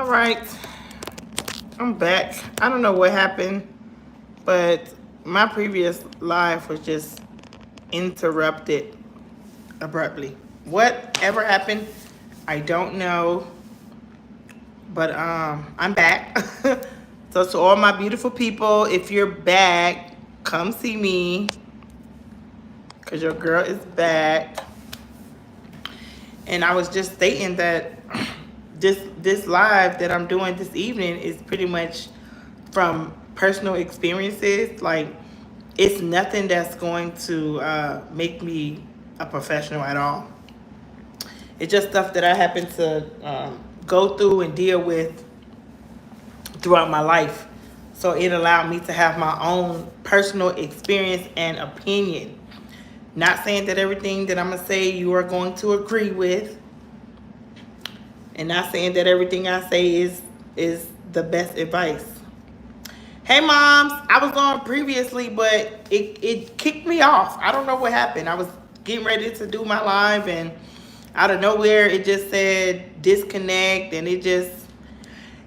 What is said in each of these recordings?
All right, I'm back. I don't know what happened, but my previous live was just interrupted abruptly. Whatever happened, I don't know, but I'm back. So to all my beautiful people, if you're back, come see me, cause your girl is back. And I was just stating that this live that I'm doing this evening is pretty much from personal experiences. Like, it's nothing that's going to make me a professional at all. It's just stuff that I happen to go through and deal with throughout my life. So it allowed me to have my own personal experience and opinion. Not saying that everything that I'm going to say you are going to agree with, and not saying that everything I say is the best advice. Hey moms, I was on previously, but it kicked me off. I don't know what happened. I was getting ready to do my live, and out of nowhere it just said disconnect, and it just,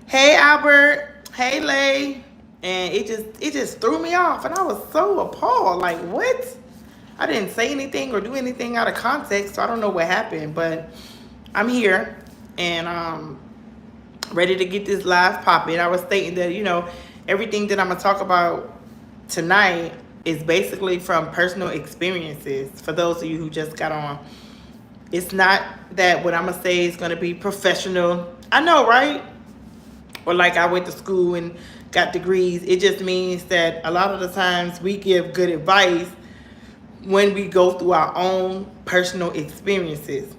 hey Albert, hey Lay, and it just threw me off, and I was so appalled. Like, what? I didn't say anything or do anything out of context, so I don't know what happened, but I'm here and ready to get this live popping. I was stating that, everything that I'm going to talk about tonight is basically from personal experiences. For those of you who just got on, it's not that what I'm going to say is going to be professional. I know, right? Or like I went to school and got degrees. It just means that a lot of the times we give good advice when we go through our own personal experiences.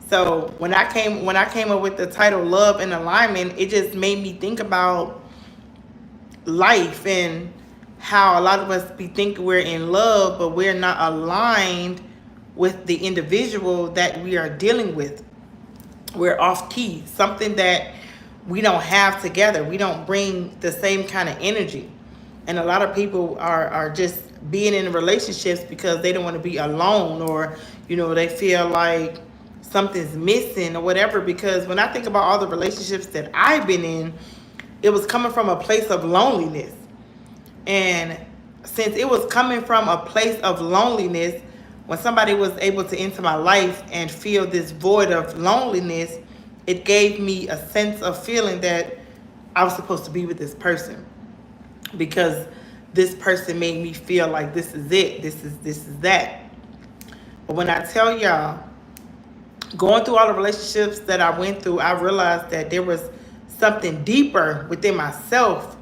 So when I came up with the title Love and Alignment, it just made me think about life and how a lot of us be thinking we're in love, but we're not aligned with the individual that we are dealing with. We're off key, something that we don't have together. We don't bring the same kind of energy. And a lot of people are just being in relationships because they don't want to be alone, or, they feel like something's missing or whatever. Because when I think about all the relationships that I've been in, it was coming from a place of loneliness. And since it was coming from a place of loneliness, when somebody was able to enter my life and feel this void of loneliness, it gave me a sense of feeling that I was supposed to be with this person, because this person made me feel like this is it, this is that. But when I tell y'all, going through all the relationships that I went through, I realized that there was something deeper within myself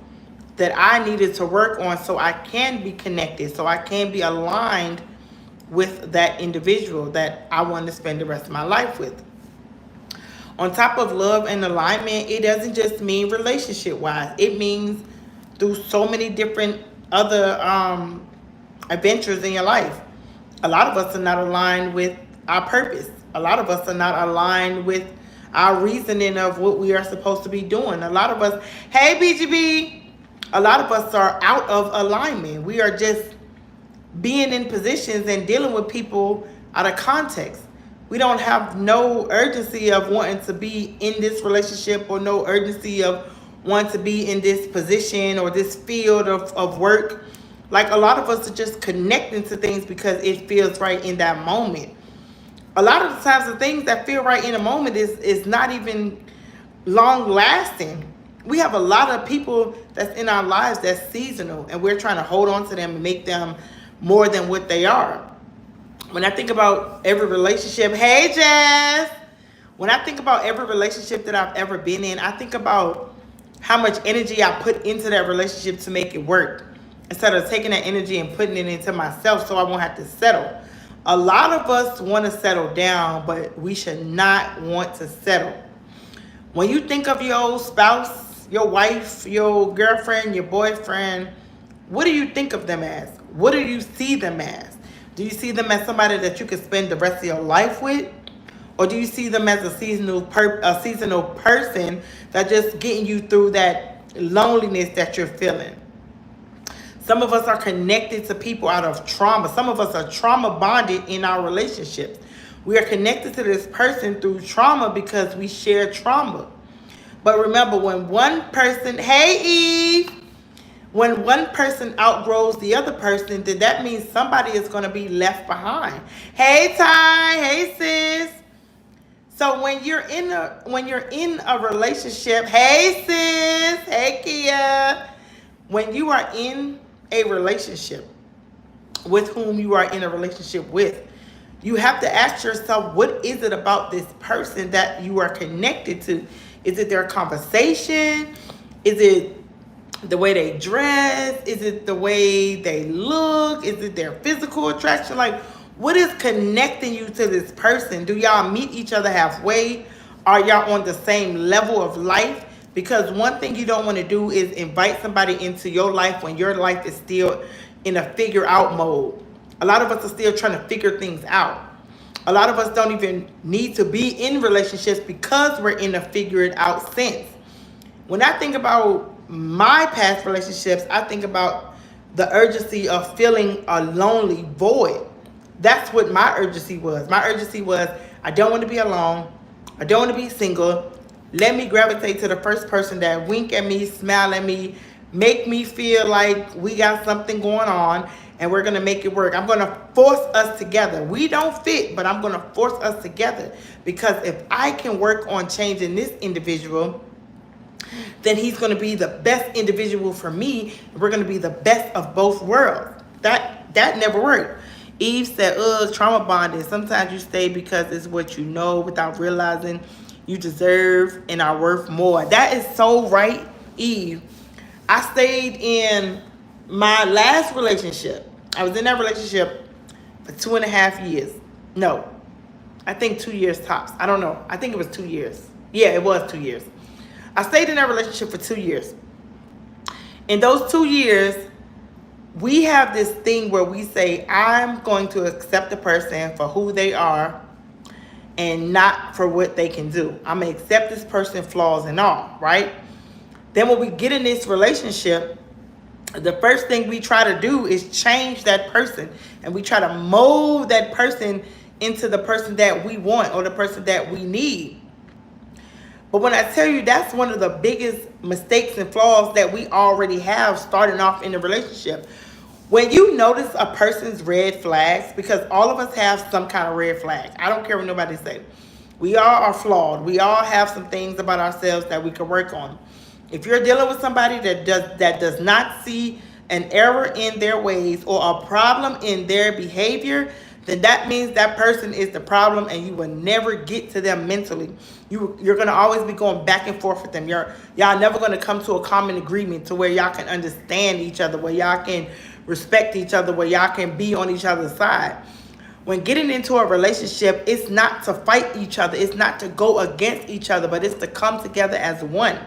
that I needed to work on, so I can be connected, so I can be aligned with that individual that I want to spend the rest of my life with. On top of love and alignment, it doesn't just mean relationship wise. It means through so many different other adventures in your life. A lot of us are not aligned with our purpose. A lot of us are not aligned with our reasoning of what we are supposed to be doing. A lot of us, hey BGB, a lot of us are out of alignment. We are just being in positions and dealing with people out of context. We don't have no urgency of wanting to be in this relationship, or no urgency of wanting to be in this position or this field of work. Like, a lot of us are just connecting to things because it feels right in that moment. A lot of the times the things that feel right in a moment is not even long lasting. We have a lot of people that's in our lives that's seasonal, and we're trying to hold on to them and make them more than what they are. When I think about every relationship, hey Jazz, when I think about every relationship that I've ever been in, I think about how much energy I put into that relationship to make it work, instead of taking that energy and putting it into myself so I won't have to settle. A lot of us want to settle down, but we should not want to settle. When you think of your spouse, your wife, your girlfriend, your boyfriend, what do you think of them as? What do you see them as? Do you see them as somebody that you could spend the rest of your life with? Or do you see them as a seasonal person that's just getting you through that loneliness that you're feeling? Some of us are connected to people out of trauma. Some of us are trauma bonded in our relationships. We are connected to this person through trauma because we share trauma. But remember, when one person, hey Eve, when one person outgrows the other person, then that means somebody is going to be left behind. Hey Ty, hey sis. So when you're in a relationship, hey sis, hey Kia, when you are in a relationship with whom you are in a relationship with, you have to ask yourself, what is it about this person that you are connected to? Is it their conversation? Is it the way they dress? Is it the way they look? Is it their physical attraction? Like, what is connecting you to this person? Do y'all meet each other halfway? Are y'all on the same level of life? Because one thing you don't want to do is invite somebody into your life when your life is still in a figure out mode. A lot of us are still trying to figure things out. A lot of us don't even need to be in relationships because we're in a figure it out sense. When I think about my past relationships, I think about the urgency of feeling a lonely void. That's what my urgency was. My urgency was, I don't want to be alone. I don't want to be single. Let me gravitate to the first person that wink at me, smile at me, make me feel like we got something going on and we're going to make it work. I'm going to force us together. We don't fit, but I'm going to force us together, because if I can work on changing this individual, then he's going to be the best individual for me. We're going to be the best of both worlds. That never worked. Eve said, trauma bonding. Sometimes you stay because it's what you know without realizing you deserve and are worth more. That is so right, Eve. I stayed in my last relationship. I was in that relationship for 2.5 years. No, I think 2 years tops. I don't know. I think it was 2 years. Yeah, it was 2 years. I stayed in that relationship for 2 years. In those 2 years, we have this thing where we say, I'm going to accept the person for who they are and not for what they can do. I'm going to accept this person, flaws and all, right? Then when we get in this relationship, the first thing we try to do is change that person. And we try to mold that person into the person that we want or the person that we need. But when I tell you, that's one of the biggest mistakes and flaws that we already have starting off in a relationship. When you notice a person's red flags, because all of us have some kind of red flag. I don't care what nobody says. We all are flawed. We all have some things about ourselves that we can work on. If you're dealing with somebody that does not see an error in their ways or a problem in their behavior, then that means that person is the problem and you will never get to them mentally. You're going to always be going back and forth with them. Y'all never going to come to a common agreement to where y'all can understand each other, where y'all can respect each other, where y'all can be on each other's side. When getting into a relationship, it's not to fight each other. It's not to go against each other, but it's to come together as one.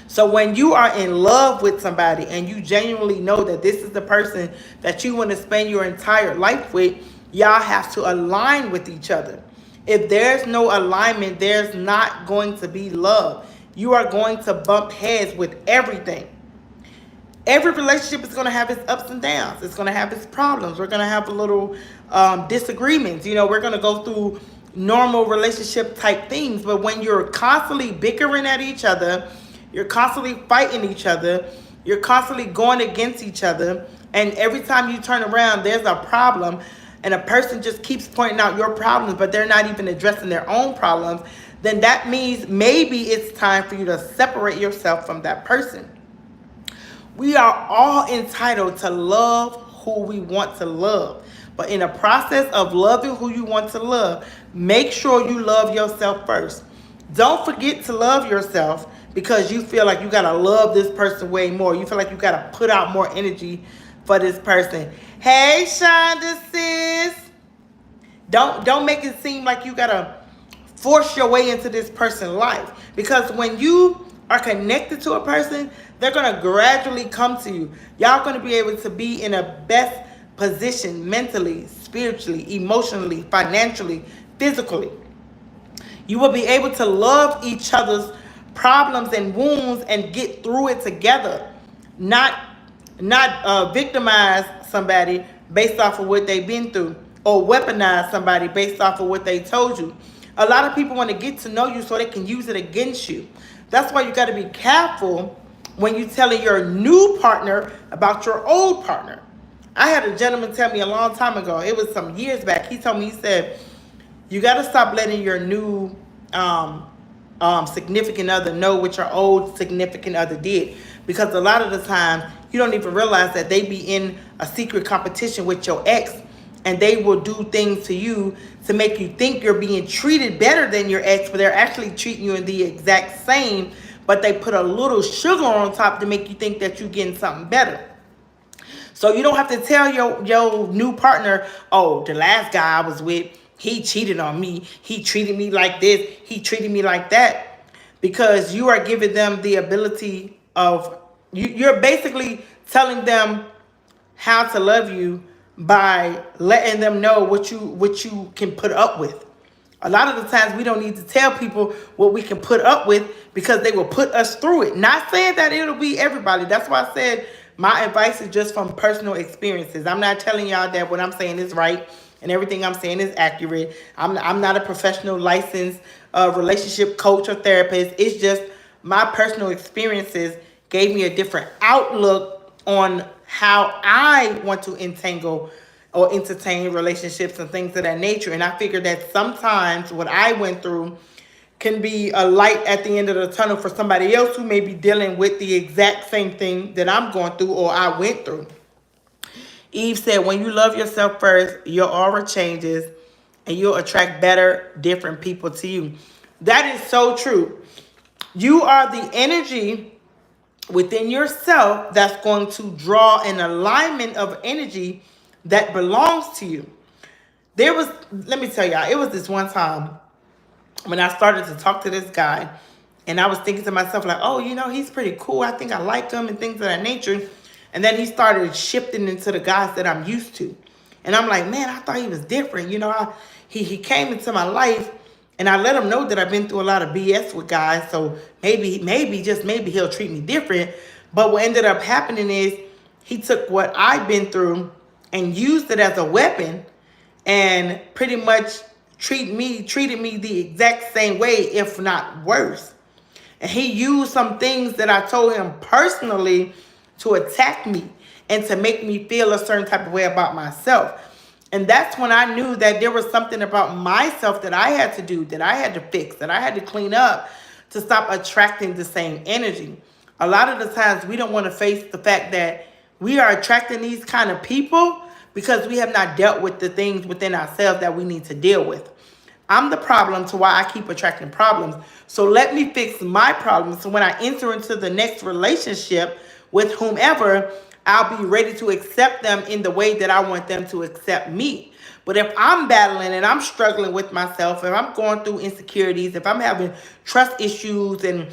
So when you are in love with somebody and you genuinely know that this is the person that you want to spend your entire life with, y'all have to align with each other. If there's no alignment, there's not going to be love. You are going to bump heads with everything. Every relationship is going to have its ups and downs. It's going to have its problems. We're going to have a little disagreements. You know, we're going to go through normal relationship type things. But when you're constantly bickering at each other, you're constantly fighting each other, you're constantly going against each other, and every time you turn around, there's a problem, and a person just keeps pointing out your problems, but they're not even addressing their own problems, then that means maybe it's time for you to separate yourself from that person. We are all entitled to love who we want to love. But in the process of loving who you want to love, make sure you love yourself first. Don't forget to love yourself because you feel like you got to love this person way more. You feel like you got to put out more energy for this person. Hey, Shonda, sis. Don't make it seem like you got to force your way into this person's life. Because when you are connected to a person, they're going to gradually come to you. Y'all going to be able to be in a best position mentally, spiritually, emotionally, financially, physically. You will be able to love each other's problems and wounds and get through it together. Not victimize somebody based off of what they've been through, or weaponize somebody based off of what they told you. A lot of people want to get to know you so they can use it against you. That's why you got to be careful when you're telling your new partner about your old partner. I had a gentleman tell me a long time ago, it was some years back, he told me, he said, you got to stop letting your new significant other know what your old significant other did. Because a lot of the time, you don't even realize that they be in a secret competition with your ex, and they will do things to you to make you think you're being treated better than your ex, but they're actually treating you in the exact same, but they put a little sugar on top to make you think that you're getting something better. So you don't have to tell your new partner, oh, the last guy I was with, he cheated on me. He treated me like this. He treated me like that. Because you are giving them the ability of, you're basically telling them how to love you by letting them know what you can put up with. A lot of the times we don't need to tell people what we can put up with because they will put us through it. Not saying that it'll be everybody. That's why I said my advice is just from personal experiences. I'm not telling y'all that what I'm saying is right and everything I'm saying is accurate. I'm not a professional licensed relationship coach or therapist. It's just my personal experiences gave me a different outlook on how I want to entangle or entertain relationships and things of that nature. And I figured that sometimes what I went through can be a light at the end of the tunnel for somebody else who may be dealing with the exact same thing that I'm going through or I went through. Eve said, when you love yourself first, your aura changes and you'll attract better, different people to you. That is so true. You are the energy within yourself that's going to draw an alignment of energy that belongs to you. Let me tell y'all, it was this one time when I started to talk to this guy, and I was thinking to myself, like, oh, he's pretty cool. I think I like him and things of that nature. And then he started shifting into the guys that I'm used to. And I'm like, man, I thought he was different. He came into my life, and I let him know that I've been through a lot of BS with guys. So maybe, just maybe he'll treat me different. But what ended up happening is he took what I've been through and used it as a weapon and pretty much treated me the exact same way, if not worse. And he used some things that I told him personally to attack me and to make me feel a certain type of way about myself. And that's when I knew that there was something about myself that I had to do, that I had to fix, that I had to clean up to stop attracting the same energy. A lot of the times we don't want to face the fact that we are attracting these kind of people because we have not dealt with the things within ourselves that we need to deal with. I'm the problem to why I keep attracting problems. So let me fix my problems. So when I enter into the next relationship with whomever, I'll be ready to accept them in the way that I want them to accept me. But if I'm battling and I'm struggling with myself, if I'm going through insecurities, if I'm having trust issues and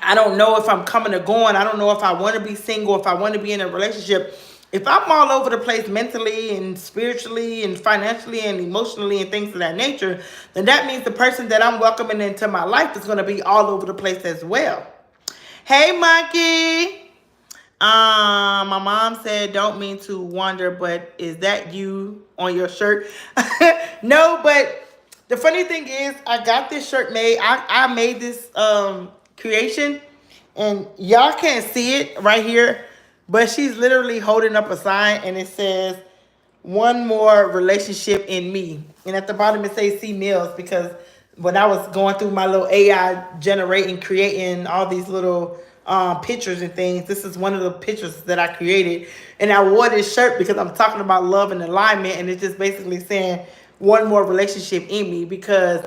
I don't know if I'm coming or going, I don't know if I want to be single, if I want to be in a relationship, if I'm all over the place mentally and spiritually and financially and emotionally and things of that nature, then that means the person that I'm welcoming into my life is going to be all over the place as well. Hey, Monkey. My mom said, don't mean to wonder, but is that you on your shirt? No, but the funny thing is I got this shirt made. I made this creation, and y'all can't see it right here, but she's literally holding up a sign, and it says, one more relationship in me. And at the bottom it says C Mills, because when I was going through my little AI generating, creating all these little pictures and things, this is one of the pictures that I created. And I wore this shirt because I'm talking about love and alignment, and it's just basically saying one more relationship in me, because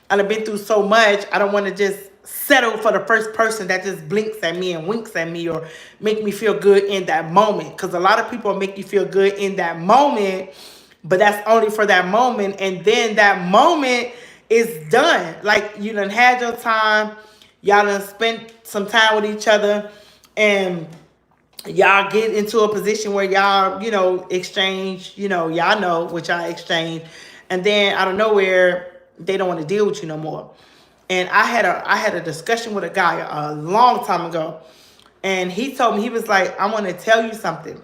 I've been through so much. I don't want to just settle for the first person that just blinks at me and winks at me or make me feel good in that moment. Because a lot of people make you feel good in that moment, but that's only for that moment, and then that moment is done. Like, you done had your time, y'all done spent some time with each other, and y'all get into a position where y'all, exchange, y'all know what y'all exchange, and then out of nowhere, they don't want to deal with you no more. And I had a discussion with a guy a long time ago, and he told me, he was like, I want to tell you something.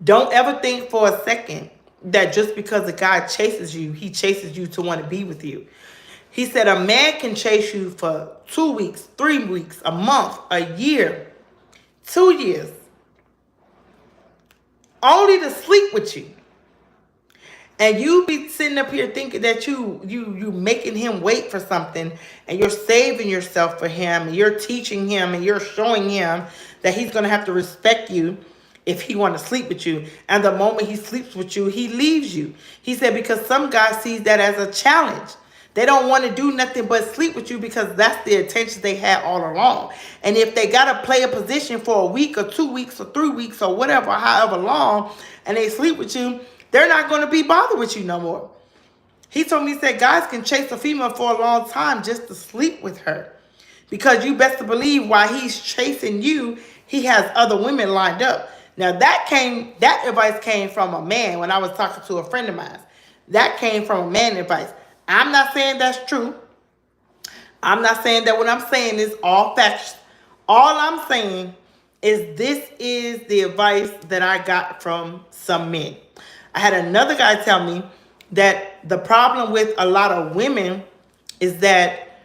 Don't ever think for a second that just because a guy chases you, he chases you to want to be with you. He said a man can chase you for 2 weeks, 3 weeks, a month, a year, 2 years, only to sleep with you. And you be sitting up here thinking that you making him wait for something, and you're saving yourself for him, and you're teaching him, and you're showing him that he's gonna have to respect you if he want to sleep with you. And the moment he sleeps with you, he leaves you. He said because some guys sees that as a challenge. They don't want to do nothing but sleep with you because that's the attention they had all along. And if they got to play a position for a week or 2 weeks or 3 weeks or whatever, however long, and they sleep with you, they're not going to be bothered with you no more. He told me, he said, guys can chase a female for a long time just to sleep with her. Because you best to believe while he's chasing you, he has other women lined up. Now that advice came from a man when I was talking to a friend of mine. That came from a man advice. I'm not saying that's true. I'm not saying that what I'm saying is all facts. All I'm saying is this is the advice that I got from some men. I had another guy tell me that the problem with a lot of women is that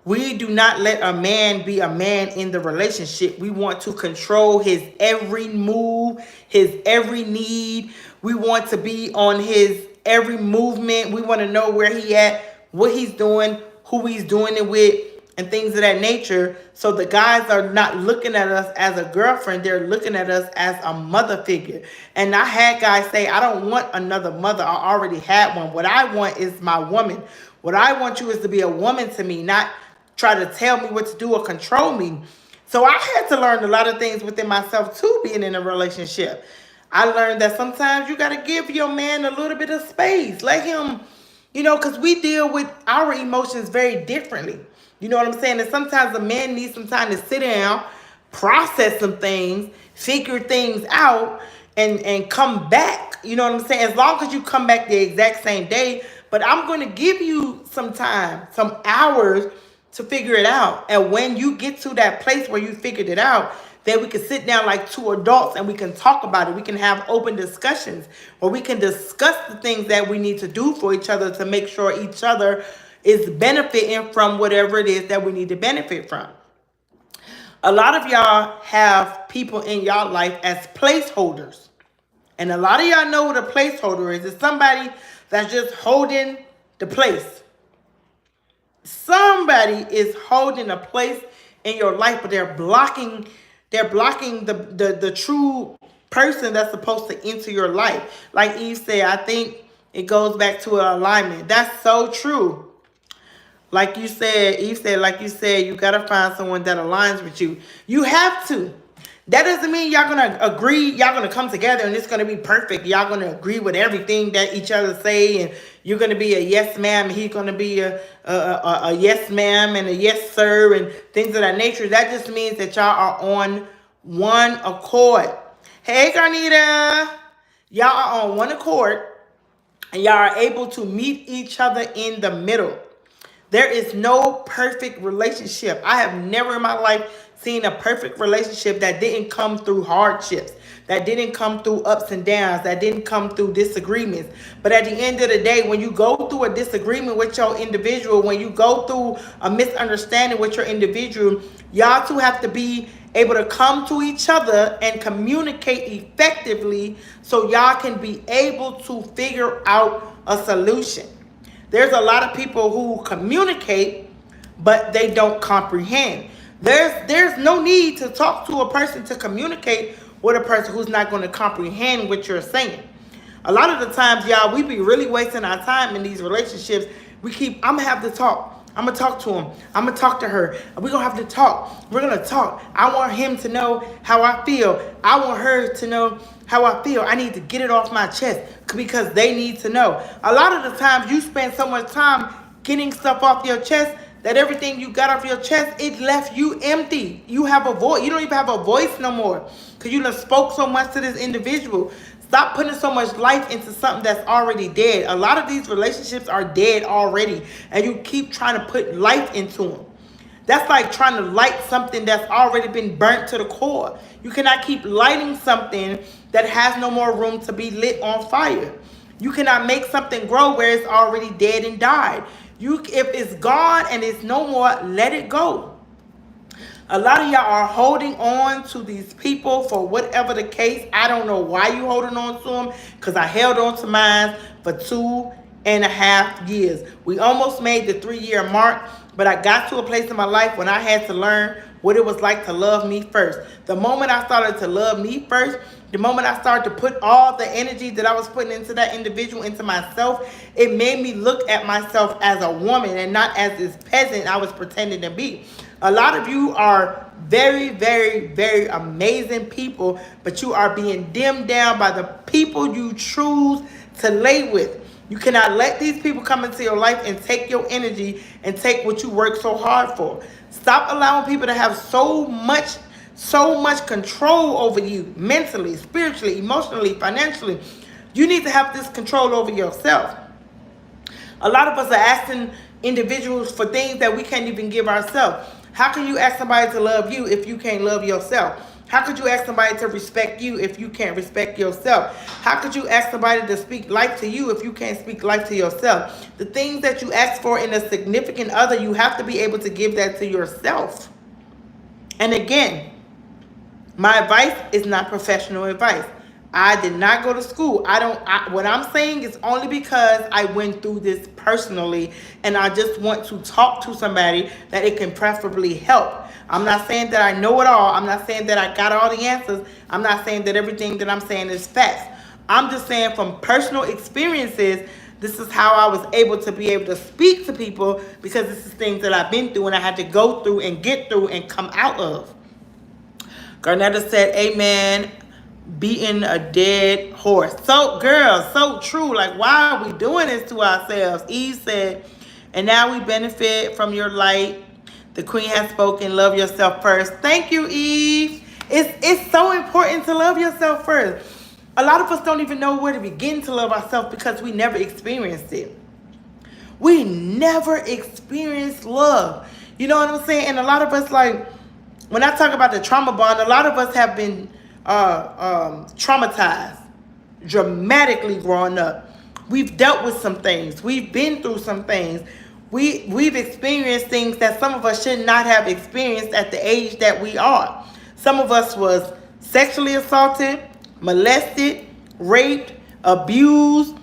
we do not let a man be a man in the relationship. We want to control his every move, his every need. We want to be on his every movement. We want to know where he at, what he's doing, who he's doing it with, and things of that nature. So the guys are not looking at us as a girlfriend. They're looking at us as a mother figure. And I had guys say, I don't want another mother. I already had one. What I want is my woman. What I want you is to be a woman to me, not try to tell me what to do or control me. So I had to learn a lot of things within myself too, being in a relationship. I learned that sometimes you got to give your man a little bit of space. Let him, because we deal with our emotions very differently. You know what I'm saying? And sometimes a man needs some time to sit down, process some things, figure things out, and come back. You know what I'm saying? As long as you come back the exact same day. But I'm going to give you some time, some hours to figure it out. And when you get to that place where you figured it out, then we can sit down like two adults and we can talk about it. We can have open discussions where we can discuss the things that we need to do for each other to make sure each other is benefiting from whatever it is that we need to benefit from. A lot of y'all have people in y'all life as placeholders. And a lot of y'all know what a placeholder is. It's somebody that's just holding the place. Somebody is holding a place in your life, but they're blocking the true person that's supposed to enter your life. Like Eve said, I think it goes back to an alignment. That's so true. Like you said, Eve said, you got to find someone that aligns with you. You have to. That doesn't mean y'all going to agree, y'all going to come together and it's going to be perfect. Y'all going to agree with everything that each other say, and you're going to be a yes ma'am, and he's going to be a yes ma'am and a yes sir and things of that nature. That just means that y'all are on one accord. Hey, Garnita. Y'all are on one accord, and y'all are able to meet each other in the middle. There is no perfect relationship. I have never in my life seen a perfect relationship that didn't come through hardships, that didn't come through ups and downs, that didn't come through disagreements. But at the end of the day, when you go through a disagreement with your individual, when you go through a misunderstanding with your individual, y'all two have to be able to come to each other and communicate effectively so y'all can be able to figure out a solution. There's a lot of people who communicate, but they don't comprehend. There's no need to talk to a person to communicate with a person who's not going to comprehend what you're saying. A lot of the times, y'all, we be really wasting our time in these relationships. I'm going to have to talk. I'm going to talk to him. I'm going to talk to her. We're going to have to talk. We're going to talk. I want him to know how I feel. I want her to know how I feel. I need to get it off my chest because they need to know. A lot of the times you spend so much time getting stuff off your chest that everything you got off your chest, it left you empty. You have a voice. You don't even have a voice no more because you done spoke so much to this individual. Stop putting so much life into something that's already dead. A lot of these relationships are dead already, and you keep trying to put life into them. That's like trying to light something that's already been burnt to the core. You cannot keep lighting something that has no more room to be lit on fire. You cannot make something grow where it's already dead and died. If it's gone and it's no more, let it go. A lot of y'all are holding on to these people for whatever the case. I don't know why you holding on to them, because I held on to mine for 2.5 years. We almost made the 3-year mark, but I got to a place in my life when I had to learn what it was like to love me first. The moment I started to love me first, the moment I started to put all the energy that I was putting into that individual, into myself, it made me look at myself as a woman and not as this peasant I was pretending to be. A lot of you are very, very, very amazing people, but you are being dimmed down by the people you choose to lay with. You cannot let these people come into your life and take your energy and take what you work so hard for. Stop allowing people to have so much control over you, mentally, spiritually, emotionally, financially. You need to have this control over yourself. A lot of us are asking individuals for things that we can't even give ourselves. How can you ask somebody to love you if you can't love yourself? How could you ask somebody to respect you if you can't respect yourself? How could you ask somebody to speak life to you if you can't speak life to yourself? The things that you ask for in a significant other, you have to be able to give that to yourself. And again, my advice is not professional advice. I did not go to school. What I'm saying is only because I went through this personally, and I just want to talk to somebody that it can preferably help. I'm not saying that I know it all. I'm not saying that I got all the answers. I'm not saying that everything that I'm saying is facts. I'm just saying from personal experiences, this is how I was able to speak to people, because this is things that I've been through and I had to go through and get through and come out of. Garnetta said, amen. Beating a dead horse. So, girl, so true. Like, why are we doing this to ourselves? Eve said, and now we benefit from your light. The queen has spoken. Love yourself first. Thank you, Eve. It's so important to love yourself first. A lot of us don't even know where to begin to love ourselves because we never experienced it. We never experienced love. You know what I'm saying? And a lot of us, like, when I talk about the trauma bond, a lot of us have been traumatized dramatically growing up. We've dealt with some things. We've been through some things. We've experienced things that some of us should not have experienced at the age that we are. Some of us was sexually assaulted, molested, raped, abused.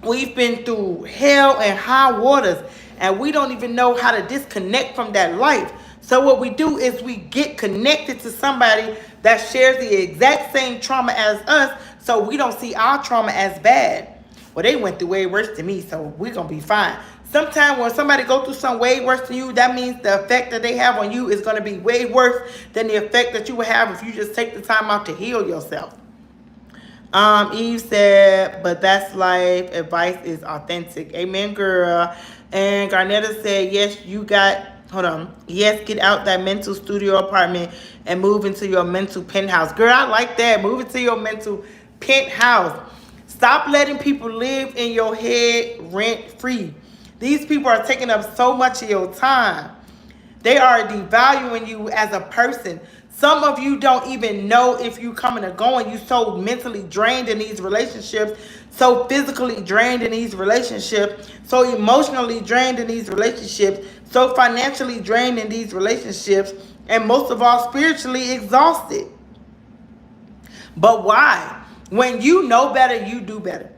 We've been through hell and high waters, and we don't even know how to disconnect from that life. So what we do is we get connected to somebody that shares the exact same trauma as us, so we don't see our trauma as bad. Well, they went through way worse than me, so we're going to be fine. Sometimes when somebody go through something way worse than you, that means the effect that they have on you is going to be way worse than the effect that you would have if you just take the time out to heal yourself. Eve said, but that's life. Advice is authentic. Amen, girl. And Garnetta said, yes, you got... Hold on. Yes, get out that mental studio apartment and move into your mental penthouse. Girl, I like that. Move into your mental penthouse. Stop letting people live in your head rent-free. These people are taking up so much of your time. They are devaluing you as a person. Some of you don't even know if you're coming or going. You're so mentally drained in these relationships, so physically drained in these relationships, so emotionally drained in these relationships, so financially drained in these relationships, and most of all, spiritually exhausted. But why? When you know better, you do better.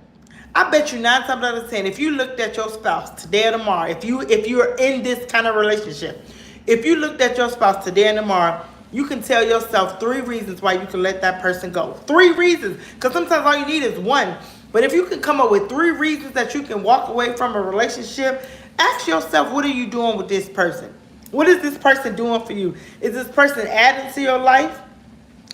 I bet you 9 times out of 10, if you looked at your spouse today or tomorrow, if you're in this kind of relationship, if you looked at your spouse today and tomorrow, you can tell yourself 3 reasons why you can let that person go. 3 reasons. Because sometimes all you need is 1. But if you can come up with 3 reasons that you can walk away from a relationship, ask yourself, what are you doing with this person? What is this person doing for you? Is this person adding to your life?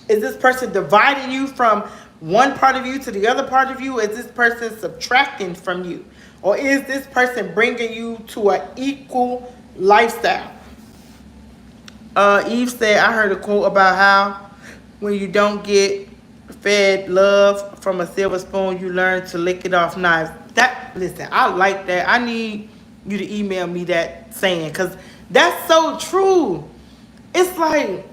Is this person dividing you from one part of you to the other part of you? Is this person subtracting from you? Or is this person bringing you to an equal lifestyle? Eve said, I heard a quote about how when you don't get fed love from a silver spoon, you learn to lick it off knives. Listen, I like that. I need you to email me that saying, because that's so true. It's like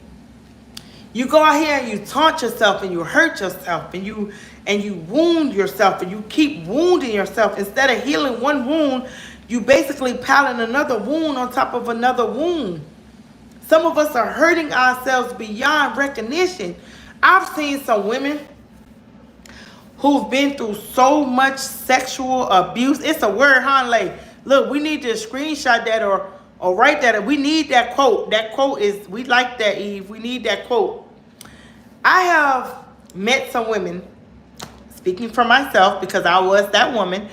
you go out here and you taunt yourself and you hurt yourself and you wound yourself and you keep wounding yourself. Instead of healing one wound, You basically piling another wound on top of another wound. Some of us are hurting ourselves beyond recognition. I've seen some women who've been through so much sexual abuse. It's a word, Hanley. Look, we need to screenshot that or write that. We need that quote. That quote is, we like that, Eve. We need that quote. I have met some women, speaking for myself because I was that woman,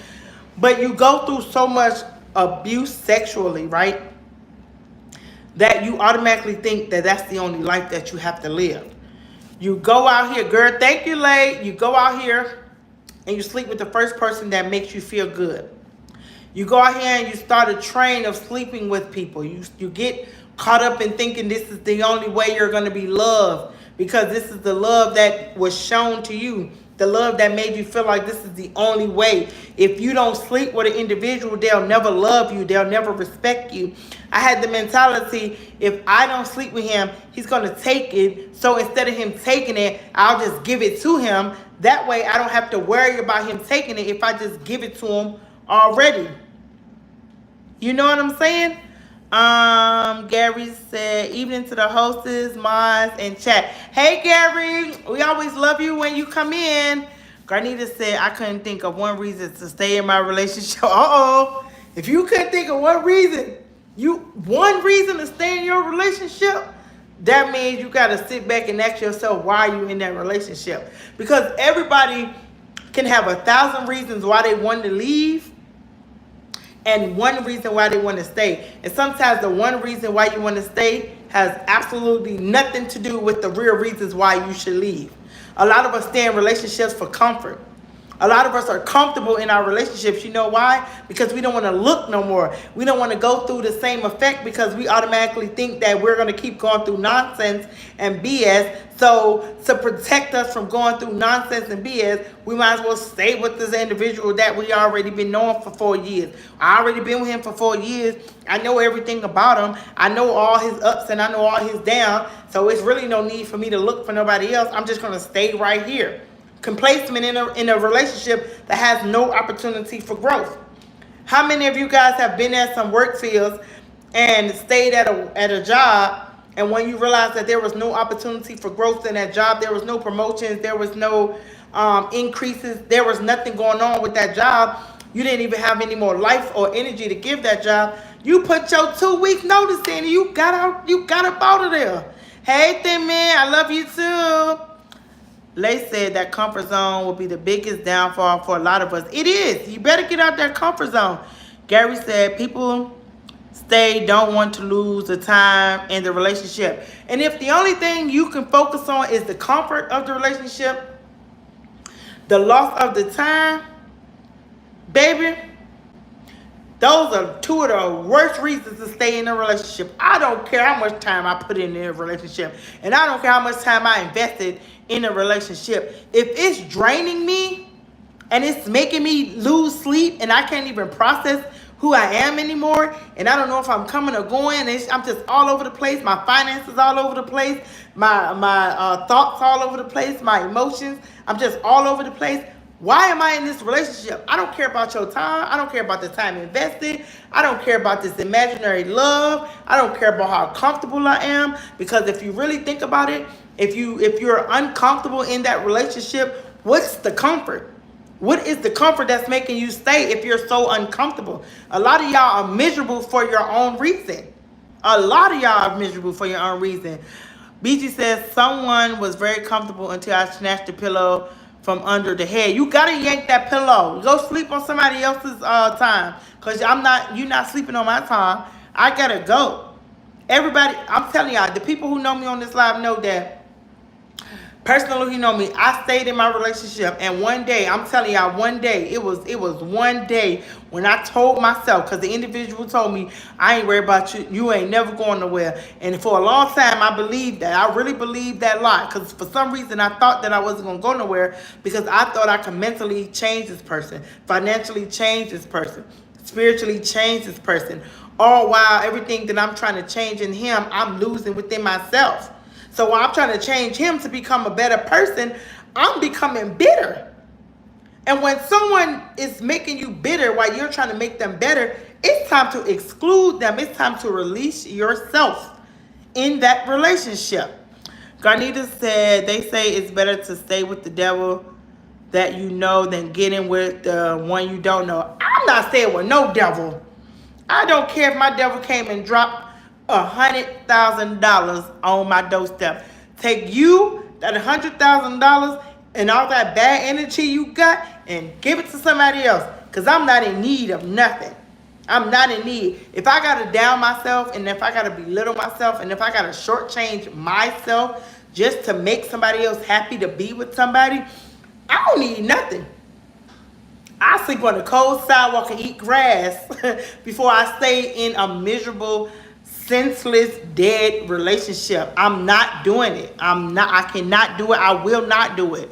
but you go through so much abuse sexually, right? That you automatically think that that's the only life that you have to live. You go out here, girl, thank you, Lay. You go out here and you sleep with the first person that makes you feel good. You go out here and you start a train of sleeping with people. You get caught up in thinking this is the only way you're going to be loved because this is the love that was shown to you. The love that made you feel like this is the only way. If you don't sleep with an individual, they'll never love you. They'll never respect you. I had the mentality, if I don't sleep with him, he's going to take it. So instead of him taking it, I'll just give it to him. That way I don't have to worry about him taking it if I just give it to him already. You know what I'm saying? Gary said, evening to the hostess, mods, and chat. Hey, Gary, we always love you when you come in. Garnita said, I couldn't think of one reason to stay in my relationship. Uh-oh. If you couldn't think of one reason to stay in your relationship, that means you got to sit back and ask yourself, why are you in that relationship? Because everybody can have 1,000 reasons why they want to leave, and one reason why they want to stay. And sometimes the one reason why you want to stay has absolutely nothing to do with the real reasons why you should leave. A lot of us stay in relationships for comfort. A lot of us are comfortable in our relationships. You know why? Because we don't want to look no more. We don't want to go through the same effect because we automatically think that we're going to keep going through nonsense and BS. So to protect us from going through nonsense and BS, we might as well stay with this individual that we already been knowing for 4 years. I already been with him for 4 years. I know everything about him. I know all his ups and I know all his downs. So it's really no need for me to look for nobody else. I'm just going to stay right here. Complacement in a relationship that has no opportunity for growth. How many of you guys have been at some work fields and stayed at a job, and when you realized that there was no opportunity for growth in that job, there was no promotions, there was no increases, there was nothing going on with that job, you didn't even have any more life or energy to give that job, you put your 2-week notice in and you got up out of there. Hey, Thin Man, I love you too. Lay said that comfort zone will be the biggest downfall for a lot of us. It is. You better get out that comfort zone. Gary said people don't want to lose the time in the relationship. And if the only thing you can focus on is the comfort of the relationship, the loss of the time, baby, those are two of the worst reasons to stay in a relationship. I don't care how much time I put in a relationship. And I don't care how much time I invested in a relationship. If it's draining me and it's making me lose sleep and I can't even process who I am anymore, and I don't know if I'm coming or going, I'm just all over the place, my finances all over the place, my thoughts all over the place, my emotions, I'm just all over the place. Why am I in this relationship? I don't care about your time. I don't care about the time invested. I don't care about this imaginary love. I don't care about how comfortable I am. Because if you really think about it, if you're uncomfortable in that relationship, what's the comfort? What is the comfort that's making you stay if you're so uncomfortable? A lot of y'all are miserable for your own reason. A lot of y'all are miserable for your own reason. BG says, someone was very comfortable until I snatched the pillow from under the head. You gotta yank that pillow. Go sleep on somebody else's time. Cause you're not sleeping on my time. I gotta go. Everybody, I'm telling y'all, the people who know me on this live know that personally, you know me, I stayed in my relationship, and one day, I'm telling y'all, one day, it was one day when I told myself, because the individual told me, I ain't worried about you, you ain't never going nowhere. And for a long time, I believed that. I really believed that lie, because for some reason, I thought that I wasn't going to go nowhere, because I thought I could mentally change this person, financially change this person, spiritually change this person, all while everything that I'm trying to change in him, I'm losing within myself. So while I'm trying to change him to become a better person, I'm becoming bitter. And when someone is making you bitter while you're trying to make them better, It's time to exclude them. It's time to release yourself in that relationship. Garnita said, they say it's better to stay with the devil that you know than get in with the one you don't know. I'm not staying with no devil. I don't care if my devil came and dropped $100,000 on my doorstep. Take you, that $100,000 and all that bad energy you got and give it to somebody else. Because I'm not in need of nothing. I'm not in need. If I got to down myself and if I got to belittle myself and if I got to shortchange myself just to make somebody else happy to be with somebody, I don't need nothing. I sleep on the cold sidewalk and eat grass before I stay in a miserable, senseless, dead relationship. I'm not doing it. I cannot do it. I will not do it.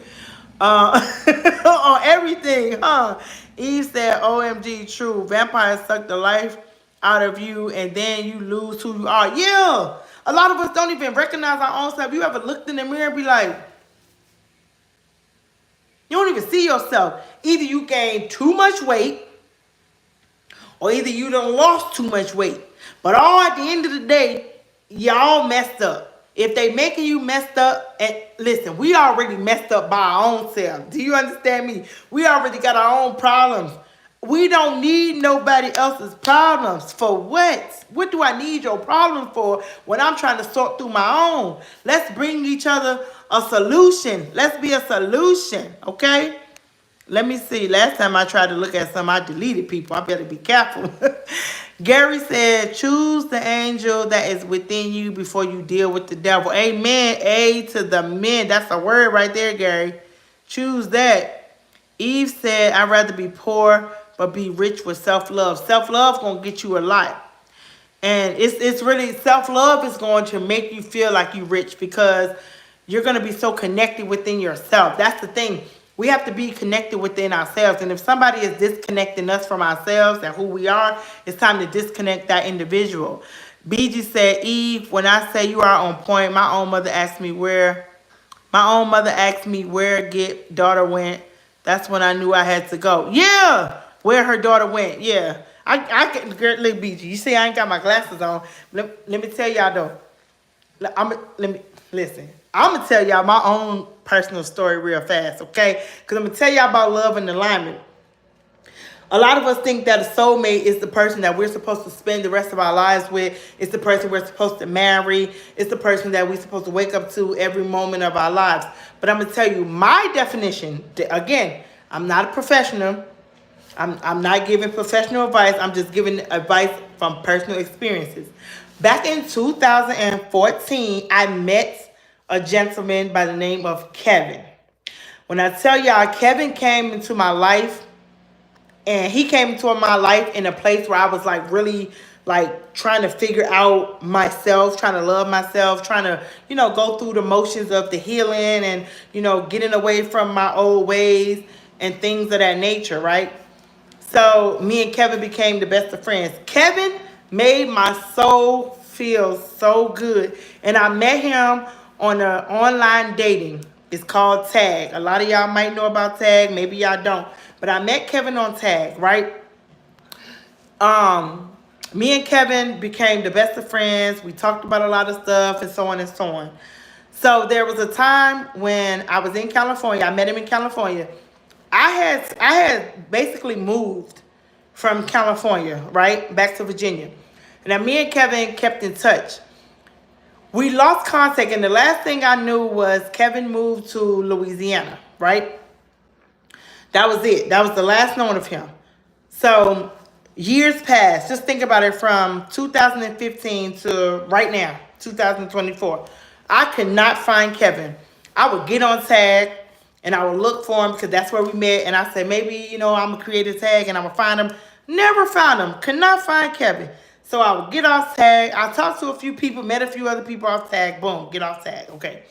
On everything, huh? Eve said, OMG, true. Vampires suck the life out of you and then you lose who you are. Yeah. A lot of us don't even recognize our own self. You ever looked in the mirror and be like, you don't even see yourself. Either you gained too much weight or either you done lost too much weight. But all at the end of the day, y'all messed up. If they making you messed up, and listen, we already messed up by our own self. Do you understand me? We already got our own problems. We don't need nobody else's problems. For what? What do I need your problem for when I'm trying to sort through my own? Let's bring each other a solution. Let's be a solution, okay? Let me see. Last time I tried to look at some, I deleted people. I better be careful. Gary said, choose the angel that is within you before you deal with the devil. Amen. A to the men. That's a word right there, Gary. Choose that. Eve said, I'd rather be poor but be rich with self-love. Self-love is going to get you a lot. And it's really, self-love is going to make you feel like you're rich because you're going to be so connected within yourself. That's the thing. We have to be connected within ourselves. And if somebody is disconnecting us from ourselves and who we are, it's time to disconnect that individual. BG said, Eve, when I say you are on point, my own mother asked me where get daughter went. That's when I knew I had to go. Yeah, where her daughter went. Yeah. I can, look, BG. You see, I ain't got my glasses on. Let me tell y'all though. Listen. I'm going to tell y'all my own personal story real fast, okay? Because I'm going to tell y'all about love and alignment. A lot of us think that a soulmate is the person that we're supposed to spend the rest of our lives with. It's the person we're supposed to marry. It's the person that we're supposed to wake up to every moment of our lives. But I'm going to tell you my definition. Again, I'm not a professional. I'm not giving professional advice. I'm just giving advice from personal experiences. Back in 2014, I met a gentleman by the name of Kevin. When I tell y'all, Kevin came into my life, and he came into my life in a place where I was like really like trying to figure out myself, trying to love myself, trying to, go through the motions of the healing and, getting away from my old ways and things of that nature, right? So me and Kevin became the best of friends. Kevin made my soul feel so good. And I met him on an online dating. It's called Tag. A lot of y'all might know about Tag. Maybe y'all don't. But I met Kevin on Tag, right? Me and Kevin became the best of friends. We talked about a lot of stuff and so on and so on. So there was a time when I was in California. I met him in California. I had basically moved from California, right, back to Virginia. And then me and Kevin kept in touch. We lost contact, and the last thing I knew was Kevin moved to Louisiana, right? That was it. That was the last known of him. So years passed. Just think about it, from 2015 to right now, 2024. I could not find Kevin. I would get on Tag, and I would look for him because that's where we met. And I said, maybe, I'm going to create a Tag, and I'm going to find him. Never found him. Could not find Kevin. So I would get off Tag. I talked to a few people, met a few other people off Tag. Boom, get off Tag. Okay.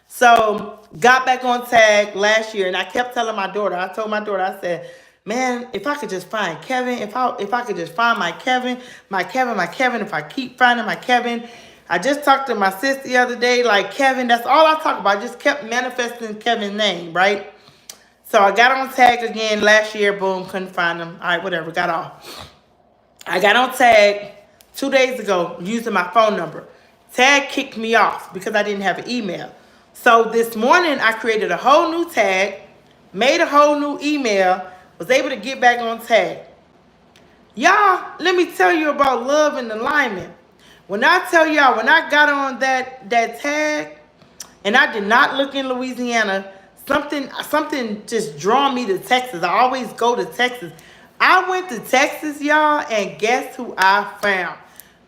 So got back on Tag last year, and I kept telling my daughter. I told my daughter, I said, man, if I could just find Kevin, if I could just find my Kevin, if I keep finding my Kevin. I just talked to my sis the other day, like Kevin, that's all I talk about. I just kept manifesting Kevin's name, right? So I got on Tag again last year, boom, couldn't find him. All right, whatever, got off. I got on Tag 2 days ago using my phone number. Tag kicked me off because I didn't have an email. So this morning I created a whole new tag, made a whole new email, was able to get back on Tag. Y'all, let me tell you about love and alignment. When I tell y'all, when I got on that tag, and I did not look in Louisiana, something just drawn me to Texas. I always go to Texas. I went to Texas, y'all, and guess who I found?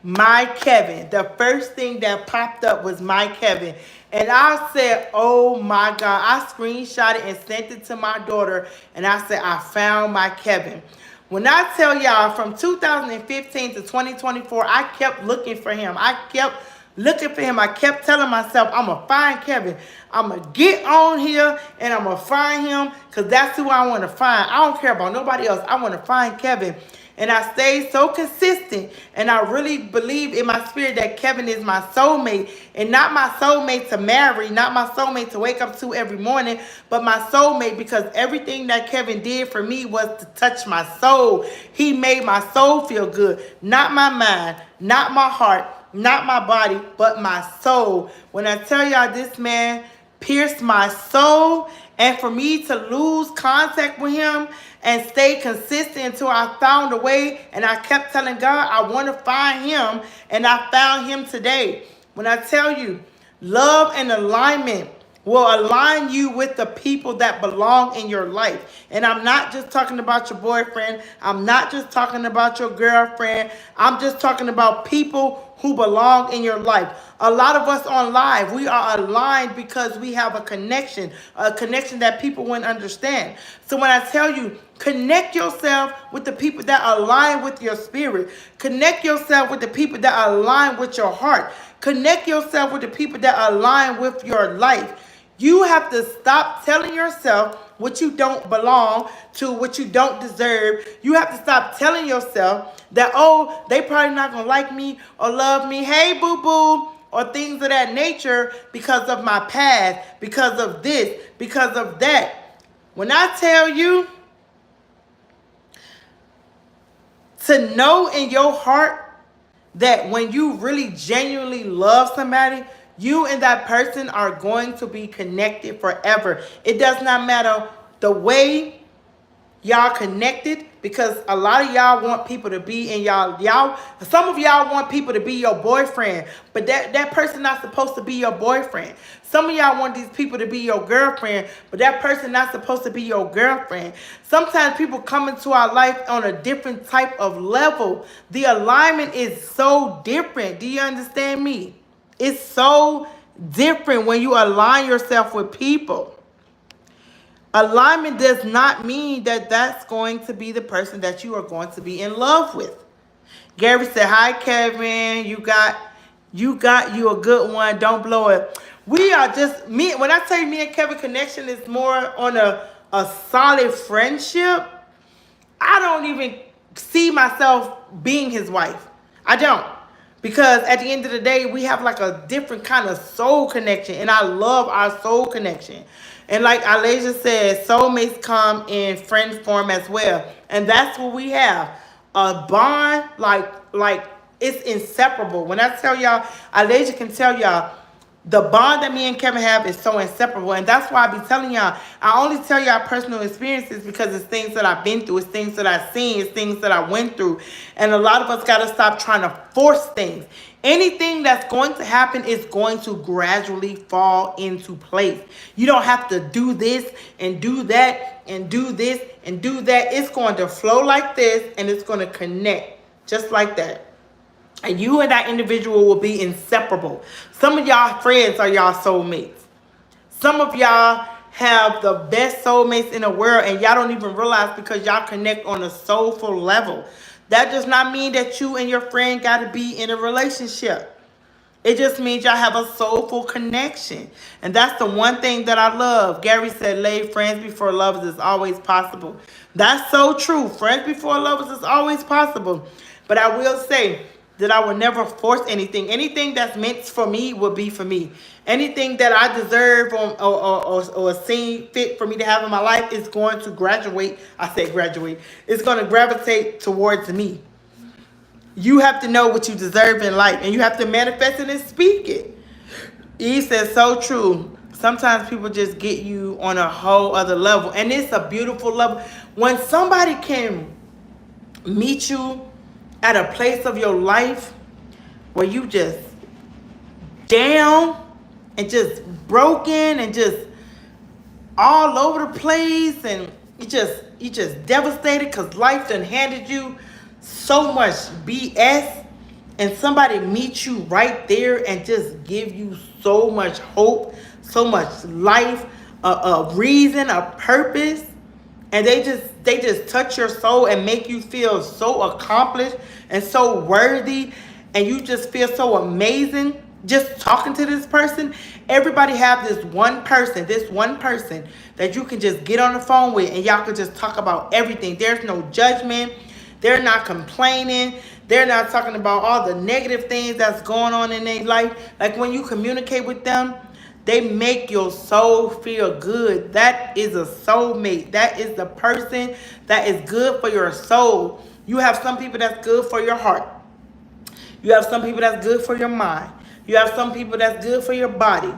My Kevin. The first thing that popped up was my Kevin. And I said, oh my God. I screenshot it and sent it to my daughter. And I said, I found my Kevin. When I tell y'all, from 2015 to 2024, I kept looking for him. I kept looking for him. I kept telling myself, I'm going to find Kevin. I'm going to get on here and I'm going to find him because that's who I want to find. I don't care about nobody else. I want to find Kevin. And I stayed so consistent, and I really believe in my spirit that Kevin is my soulmate, and not my soulmate to marry, not my soulmate to wake up to every morning, but my soulmate because everything that Kevin did for me was to touch my soul. He made my soul feel good, not my mind, not my heart, not my body, but my soul. When I tell y'all this man pierced my soul, and for me to lose contact with him and stay consistent until I found a way, and I kept telling God, I want to find him, and I found him today. When I tell you, love and alignment will align you with the people that belong in your life. And I'm not just talking about your boyfriend. I'm not just talking about your girlfriend. I'm just talking about people who belong in your life. A lot of us on live, we are aligned because we have a connection that people wouldn't understand. So when I tell you, connect yourself with the people that align with your spirit. Connect yourself with the people that align with your heart. Connect yourself with the people that align with your life. You have to stop telling yourself what you don't belong to, what you don't deserve. You have to stop telling yourself that, oh, they probably not going to like me or love me. Hey, boo-boo, or things of that nature because of my past, because of this, because of that. When I tell you to know in your heart that when you really genuinely love somebody, you and that person are going to be connected forever. It does not matter the way y'all connected, because a lot of y'all want people to be in some of y'all want people to be your boyfriend, but that person not supposed to be your boyfriend. Some of y'all want these people to be your girlfriend, but that person not supposed to be your girlfriend. Sometimes people come into our life on a different type of level. The alignment is so different. Do you understand me? It's so different when you align yourself with people. Alignment does not mean that that's going to be the person that you are going to be in love with. Gary said, hi, Kevin. You got you a good one. Don't blow it. We are just, me. When I tell you me and Kevin connection is more on a solid friendship, I don't even see myself being his wife. I don't. Because at the end of the day, we have like a different kind of soul connection. And I love our soul connection. And like Alasia said, soulmates come in friend form as well. And that's what we have. A bond, like it's inseparable. When I tell y'all, Alasia can tell y'all, the bond that me and Kevin have is so inseparable. And that's why I be telling y'all, I only tell y'all personal experiences because it's things that I've been through. It's things that I've seen. It's things that I went through. And a lot of us got to stop trying to force things. Anything that's going to happen is going to gradually fall into place. You don't have to do this and do that and do this and do that. It's going to flow like this, and it's going to connect just like that. And you and that individual will be inseparable. Some of y'all friends are y'all soulmates. Some of y'all have the best soulmates in the world, and y'all don't even realize because y'all connect on a soulful level. That does not mean that you and your friend got to be in a relationship. It just means y'all have a soulful connection. And that's the one thing that I love. Gary said, lay friends before lovers is always possible. That's so true. Friends before lovers is always possible. But I will say that I will never force anything. Anything that's meant for me will be for me. Anything that I deserve or seem fit for me to have in my life is going to graduate. I say graduate. It's going to gravitate towards me. You have to know what you deserve in life, and you have to manifest it and speak it. Eve says, so true. Sometimes people just get you on a whole other level, and it's a beautiful level. When somebody can meet you at a place of your life where you just down and just broken and just all over the place, and you just devastated because life done handed you so much BS, and somebody meets you right there and just give you so much hope, so much life, a reason, a purpose, and they just touch your soul and make you feel so accomplished and so worthy, and you just feel so amazing just talking to this person. Everybody have this one person that you can just get on the phone with, and y'all can just talk about everything. There's no judgment. They're not complaining. They're not talking about all the negative things that's going on in their life. Like when you communicate with them, they make your soul feel good. That is a soulmate. That is the person that is good for your soul. You have some people that's good for your heart. You have some people that's good for your mind. You have some people that's good for your body.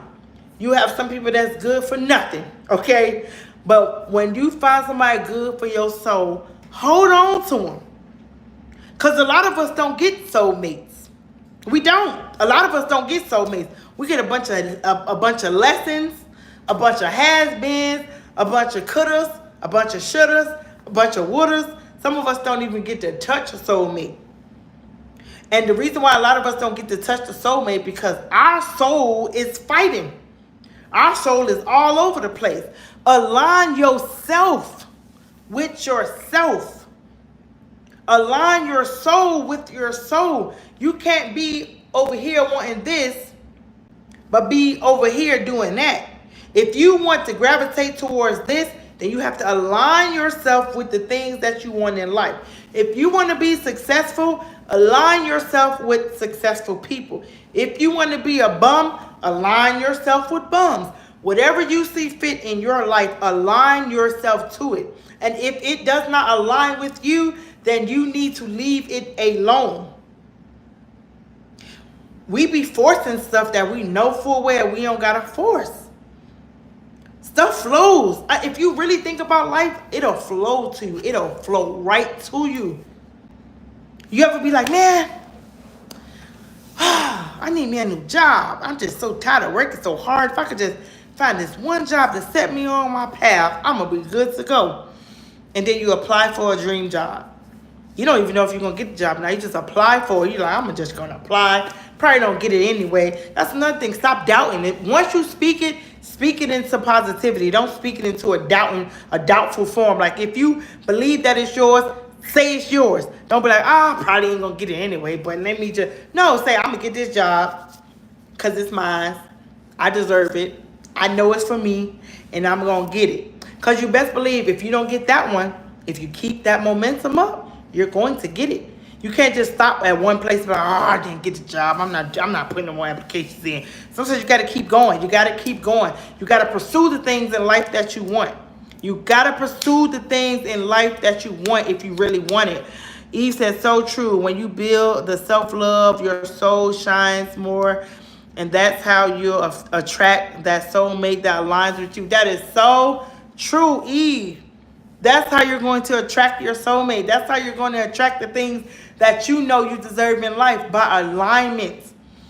You have some people that's good for nothing, okay? But when you find somebody good for your soul, hold on to them. Because a lot of us don't get soulmates. We don't. A lot of us don't get soulmates. We get a bunch of lessons, a bunch of has-beens, a bunch of couldas, a bunch of shouldas, a bunch of wouldas. Some of us don't even get to touch a soulmate. And the reason why a lot of us don't get to touch the soulmate, because our soul is fighting. Our soul is all over the place. Align yourself with yourself. Align your soul with your soul. You can't be over here wanting this, but be over here doing that. If you want to gravitate towards this, then you have to align yourself with the things that you want in life. If you want to be successful, align yourself with successful people. If you want to be a bum, align yourself with bums. Whatever you see fit in your life, align yourself to it. And if it does not align with you, then you need to leave it alone. We be forcing stuff that we know full well we don't gotta force. Stuff flows. If you really think about life, it'll flow to you. It'll flow right to you. You ever be like, man, I need me a new job. I'm just so tired of working so hard. If I could just find this one job to set me on my path, I'm going to be good to go. And then you apply for a dream job. You don't even know if you're going to get the job. Now you just apply for it. You're like, I'm just going to apply. Probably don't get it anyway. That's another thing. Stop doubting it. Once you speak it into positivity. Don't speak it into a doubtful form. Like if you believe that it's yours, say it's yours. Don't be like, I probably ain't going to get it anyway, but let me just... No, say, I'm going to get this job because it's mine. I deserve it. I know it's for me, and I'm going to get it. Because you best believe if you don't get that one, if you keep that momentum up, you're going to get it. You can't just stop at one place and be like, I didn't get the job. I'm not putting no more applications in. Sometimes you got to keep going. You got to keep going. You got to pursue the things in life that you want. You got to pursue the things in life that you want if you really want it. Eve said, so true. When you build the self-love, your soul shines more. And that's how you'll attract that soulmate that aligns with you. That is so true, Eve. That's how you're going to attract your soulmate. That's how you're going to attract the things that you know you deserve in life, by alignment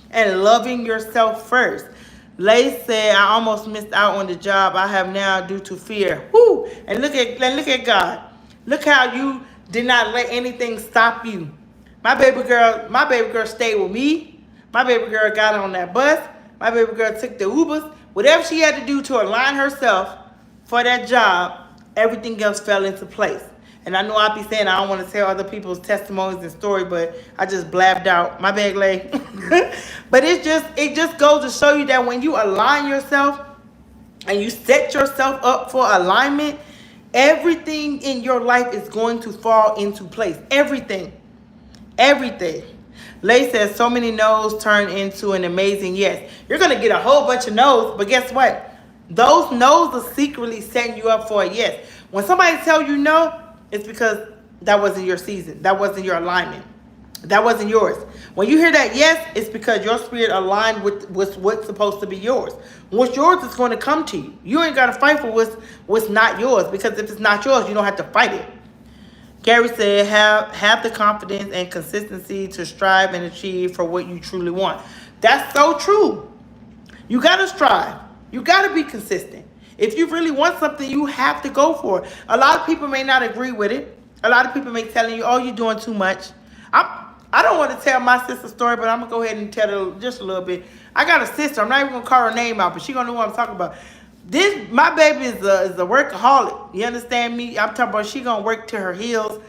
and loving yourself first. Lay said, I almost missed out on the job I have now due to fear. Woo! And look at God. Look how you did not let anything stop you. My baby girl stayed with me. My baby girl got on that bus. My baby girl took the Ubers. Whatever she had to do to align herself for that job, everything else fell into place. And I know I be saying I don't want to tell other people's testimonies and stories, but I just blabbed out. My bad, Lay. But it just goes to show you that when you align yourself and you set yourself up for alignment, everything in your life is going to fall into place. Everything. Lay says so many no's turn into an amazing yes. You're going to get a whole bunch of no's, but guess what? Those no's are secretly setting you up for a yes. When somebody tells you no, it's because that wasn't your season. That wasn't your alignment. That wasn't yours. When you hear that yes, it's because your spirit aligned with what's supposed to be yours. What's yours is going to come to you. You ain't got to fight for what's not yours, because if it's not yours, you don't have to fight it. Gary said, have the confidence and consistency to strive and achieve for what you truly want. That's so true. You got to strive. You got to be consistent. If you really want something, you have to go for it. A lot of people may not agree with it. A lot of people may telling you, oh, you're doing too much. I don't want to tell my sister's story, but I'm going to go ahead and tell it just a little bit. I got a sister. I'm not even going to call her name out, but she's going to know what I'm talking about. My baby is a workaholic. You understand me? I'm talking about she going to work till her heels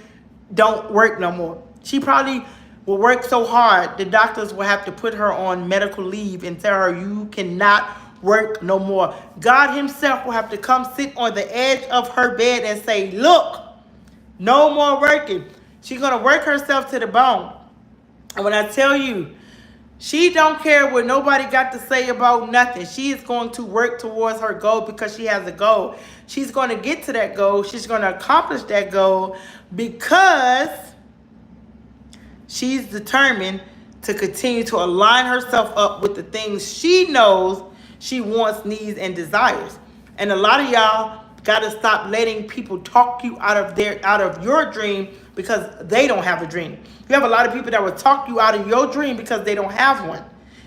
don't work no more. She probably will work so hard, the doctors will have to put her on medical leave and tell her you cannot work no more. God himself will have to come sit on the edge of her bed and say, look, no more working. She's going to work herself to the bone. And when I tell you, she don't care what nobody got to say about nothing. She is going to work towards her goal because she has a goal. She's going to get to that goal. She's going to accomplish that goal because she's determined to continue to align herself up with the things she knows she wants, needs, and desires. And a lot of y'all got to stop letting people talk you out of your dream because they don't have a dream. You have a lot of people that will talk you out of your dream because they don't have one.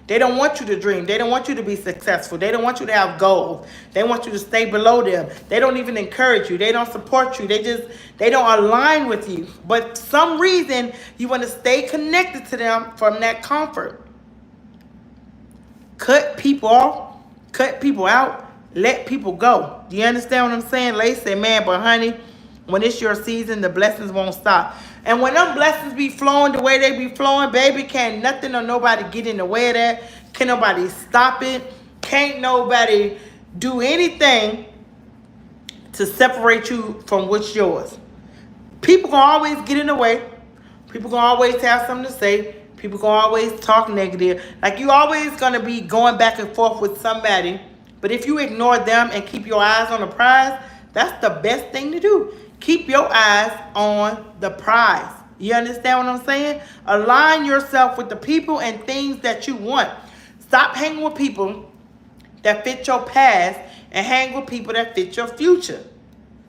They don't want you to dream. They don't want you to be successful. They don't want you to have goals. They want you to stay below them. They don't even encourage you. They don't support you. They don't align with you. But for some reason, you want to stay connected to them from that comfort. Cut people off. Cut people out. Let people go. Do you understand what I'm saying? Lace said, man, but honey, when it's your season, the blessings won't stop. And when them blessings be flowing the way they be flowing, baby, can't nothing or nobody get in the way of that. Can't nobody stop it. Can't nobody do anything to separate you from what's yours. People gonna always get in the way. People gonna always have something to say. People gonna always talk negative. Like you always gonna be going back and forth with somebody. But if you ignore them and keep your eyes on the prize, that's the best thing to do. Keep your eyes on the prize. You understand what I'm saying? Align yourself with the people and things that you want. Stop hanging with people that fit your past and hang with people that fit your future.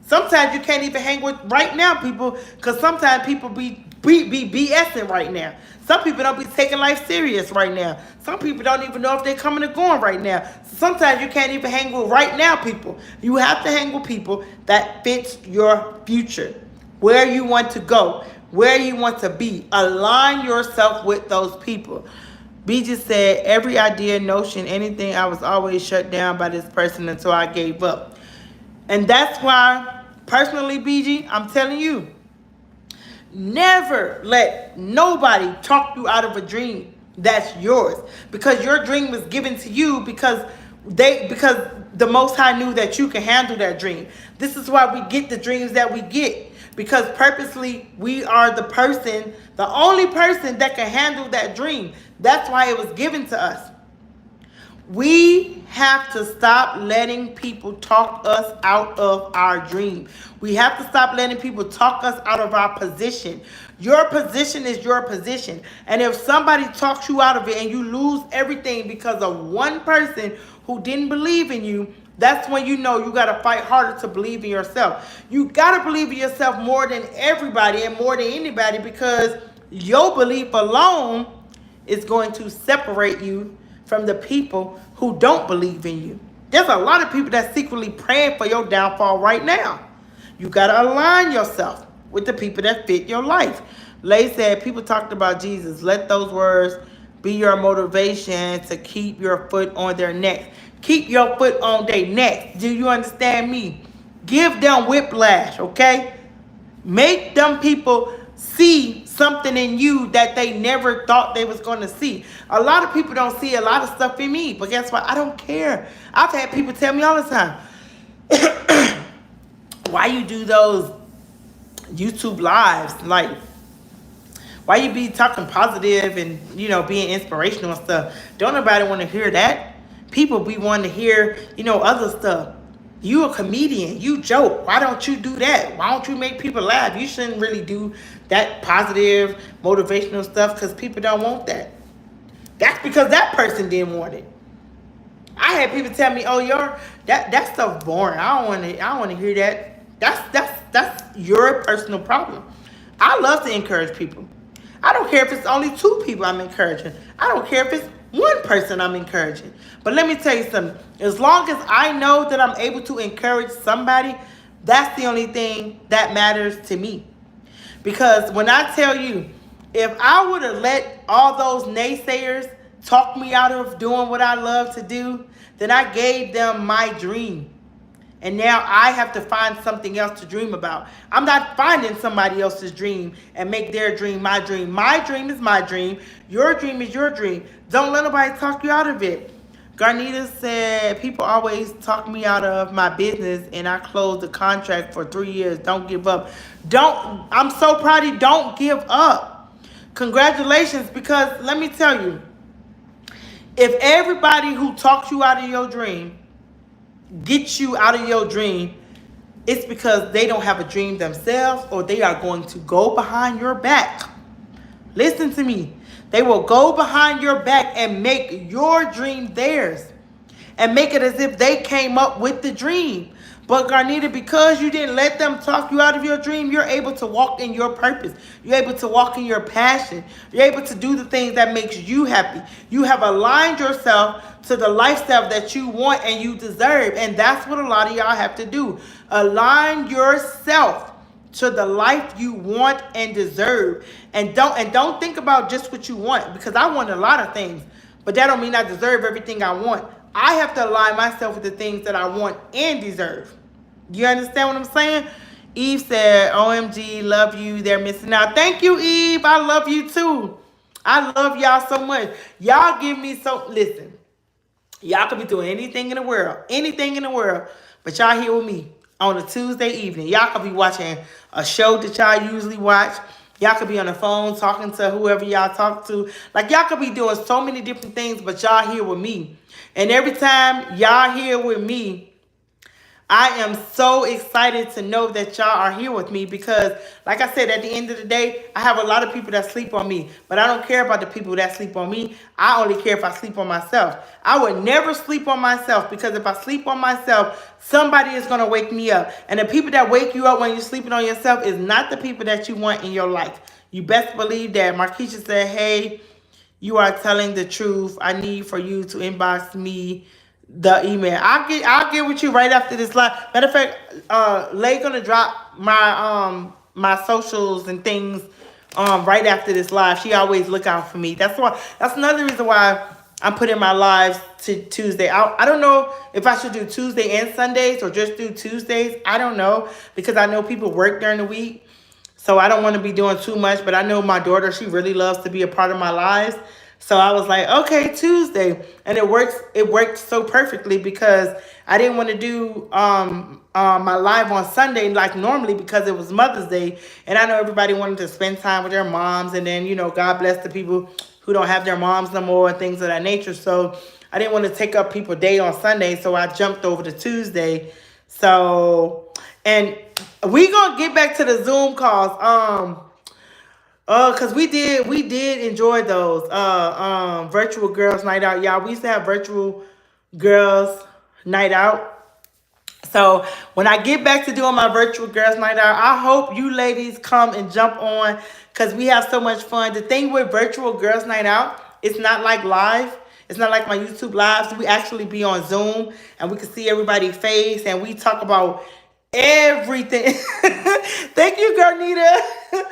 Sometimes you can't even hang with right now people because sometimes people be BSing right now. Some people don't be taking life serious right now. Some people don't even know if they're coming or going right now. So sometimes you can't even hang with right now people. You have to hang with people that fits your future, where you want to go, where you want to be. Align yourself with those people. B just said, every idea, notion, anything, I was always shut down by this person until I gave up. And that's why, personally, BG, I'm telling you, never let nobody talk you out of a dream that's yours, because your dream was given to you because the Most High knew that you can handle that dream. This is why we get the dreams that we get, because purposely we are the only person that can handle that dream. That's why it was given to us. We have to stop letting people talk us out of our dream. We have to stop letting people talk us out of our position. Your position is your position. And if somebody talks you out of it and you lose everything because of one person who didn't believe in you, that's when you know you got to fight harder to believe in yourself. You got to believe in yourself more than everybody and more than anybody, because your belief alone is going to separate you from the people who don't believe in you. There's a lot of people that secretly praying for your downfall right now. You got to align yourself with the people that fit your life. Lay said, people talked about Jesus. Let those words be your motivation to keep your foot on their neck. Keep your foot on their neck. Do you understand me? Give them whiplash, okay? Make them people see something in you that they never thought they was going to see. A lot of people don't see a lot of stuff in me, but guess what? I don't care. I've had people tell me all the time, why you do those YouTube lives? Like, why you be talking positive and, being inspirational and stuff? Don't nobody want to hear that. People be wanting to hear, other stuff. You a comedian. You joke. Why don't you do that? Why don't you make people laugh? You shouldn't really do that positive, motivational stuff because people don't want that. That's because that person didn't want it. I had people tell me, "Oh, that stuff boring. I don't want to hear that." That's your personal problem. I love to encourage people. I don't care if it's only two people I'm encouraging. I don't care if it's one person I'm encouraging. But let me tell you something. As long as I know that I'm able to encourage somebody, that's the only thing that matters to me. Because when I tell you, if I would have let all those naysayers talk me out of doing what I love to do, then I gave them my dream. And now I have to find something else to dream about. I'm not finding somebody else's dream and make their dream my dream. My dream is my dream. Your dream is your dream. Don't let nobody talk you out of it. Garnita said, people always talk me out of my business and I closed the contract for 3 years. Don't give up. I'm so proud of you. Don't give up. Congratulations, because let me tell you, if everybody who talks you out of your dream gets you out of your dream, it's because they don't have a dream themselves or they are going to go behind your back. Listen to me. They will go behind your back and make your dream theirs and make it as if they came up with the dream. But Garnita, because you didn't let them talk you out of your dream, you're able to walk in your purpose. You're able to walk in your passion. You're able to do the things that makes you happy. You have aligned yourself to the lifestyle that you want and you deserve. And that's what a lot of y'all have to do. Align yourself to the life you want and deserve. And don't think about just what you want, because I want a lot of things, but that don't mean I deserve everything I want. I have to align myself with the things that I want and deserve. You understand what I'm saying? Eve said, OMG, love you. They're missing out. Thank you, Eve. I love you too. I love y'all so much. Y'all give me so, listen, y'all could be doing anything in the world, but y'all here with me on a Tuesday evening. Y'all could be watching a show that y'all usually watch. Y'all could be on the phone talking to whoever y'all talk to. Like, y'all could be doing so many different things, but y'all here with me. And every time y'all here with me, I am so excited to know that y'all are here with me, because, like I said, at the end of the day, I have a lot of people that sleep on me, but I don't care about the people that sleep on me. I only care if I sleep on myself. I would never sleep on myself, because if I sleep on myself, somebody is going to wake me up. And the people that wake you up when you're sleeping on yourself is not the people that you want in your life. You best believe that. Markeisha said, hey, you are telling the truth. I need for you to inbox me the email. I'll get with you right after this live. Matter of fact, Lay gonna drop my socials and things right after this live. She always look out for me. That's another reason why I'm putting my lives to Tuesday. I don't know if I should do Tuesday and Sundays or just do Tuesdays. I don't know, because I know people work during the week. So I don't want to be doing too much, but I know my daughter, she really loves to be a part of my lives. So I was like, okay, Tuesday. And it worked so perfectly, because I didn't want to do my live on Sunday like normally, because it was Mother's Day. And I know everybody wanted to spend time with their moms. And then, God bless the people who don't have their moms no more and things of that nature. So I didn't want to take up people's day on Sunday. So I jumped over to Tuesday. So, and we going to get back to the Zoom calls. Cause we did enjoy those virtual girls night out, y'all. We used to have virtual girls night out. So when I get back to doing my virtual girls night out, I hope you ladies come and jump on, cause we have so much fun. The thing with virtual girls night out, it's not like live. It's not like my YouTube lives. We actually be on Zoom and we can see everybody's face and we talk about everything. Thank you, Garnita.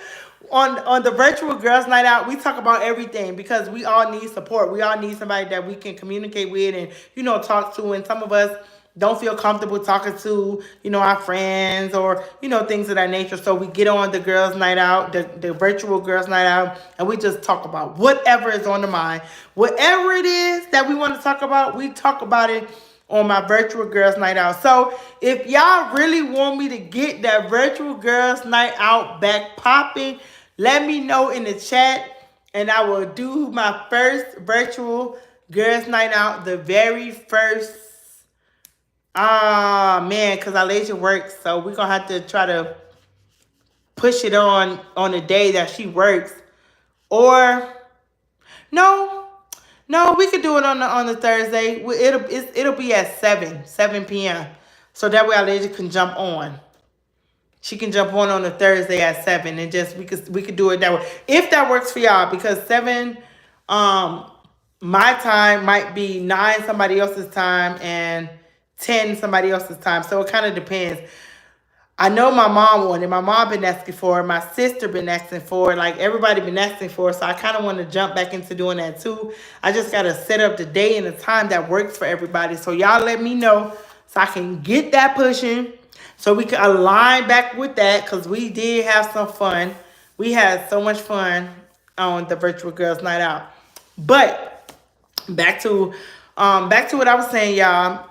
On the virtual girls night out, we talk about everything, because we all need support. We all need somebody that we can communicate with and talk to. And some of us don't feel comfortable talking to our friends or things of that nature. So we get on the girls night out, the virtual girls night out, and we just talk about whatever is on the mind. Whatever it is that we want to talk about, we talk about it on my virtual girls night out. So if y'all really want me to get that virtual girls night out back popping, let me know in the chat, and I will do my first virtual girls night out, the very first Ah, man, because Alasia works, so we're gonna have to try to push it on the day that she works. Or no, no, we could do it on the Thursday. It'll be at 7 p.m. So that way Alasia can jump on. She can jump on the Thursday at 7, and just we could do it that way if that works for y'all. Because 7, my time might be 9 somebody else's time and 10 somebody else's time. So it kind of depends. I know my mom wanted. My mom been asking for it. My sister been asking for it. Like everybody been asking for it. So I kind of want to jump back into doing that too. I just gotta set up the day and the time that works for everybody. So y'all let me know so I can get that pushing. So we can align back with that, because we did have some fun. We had so much fun on the Virtual Girls Night Out. But back to what I was saying, y'all.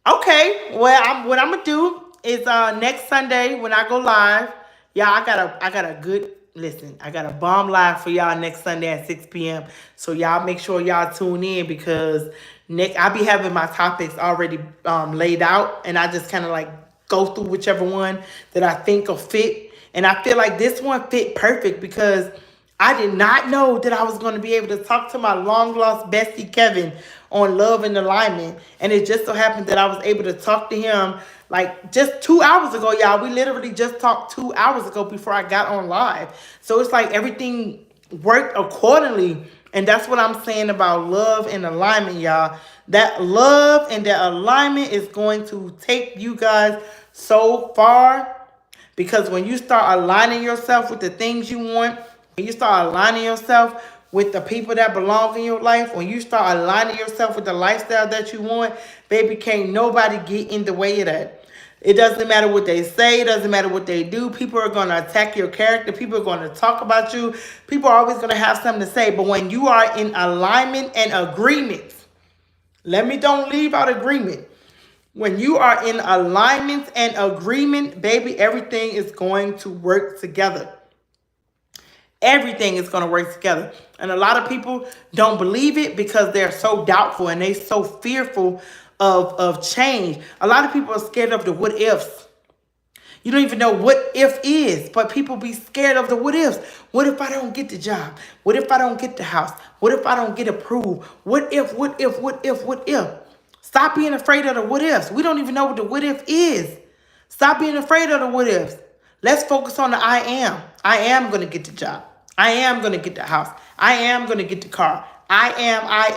Okay, well, what I'm gonna do is next Sunday when I go live, y'all, I got a good listen. I got a bomb live for y'all next Sunday at 6 p.m. So y'all make sure y'all tune in, because I'll be having my topics already laid out, and I just kind of like go through whichever one that I think will fit. And I feel like this one fit perfect, because I did not know that I was going to be able to talk to my long lost bestie Kevin on love and alignment. And it just so happened that I was able to talk to him like just 2 hours ago, y'all. We literally just talked 2 hours ago before I got on live. So it's like everything worked accordingly. And that's what I'm saying about love and alignment, y'all. That love and that alignment is going to take you guys so far. Because when you start aligning yourself with the things you want, when you start aligning yourself with the people that belong in your life, when you start aligning yourself with the lifestyle that you want, baby, can't nobody get in the way of that. It doesn't matter what they say. It doesn't matter what they do. People are going to attack your character. People are going to talk about you. People are always going to have something to say. But when you are in alignment and agreement, don't leave out agreement. When you are in alignment and agreement, baby, everything is going to work together. Everything is going to work together. And a lot of people don't believe it because they're so doubtful and they're so fearful of change. A lot of people are scared of the what ifs. You don't even know what if is, but people be scared of the what ifs. What if I don't get the job? What if I don't get the house? What if I don't get approved? What if, what if, what if, what if? Stop being afraid of the what ifs. We don't even know what the what if is. Stop being afraid of the what ifs. Let's focus on the I am. I am going to get the job. I am going to get the house. I am going to get the car. I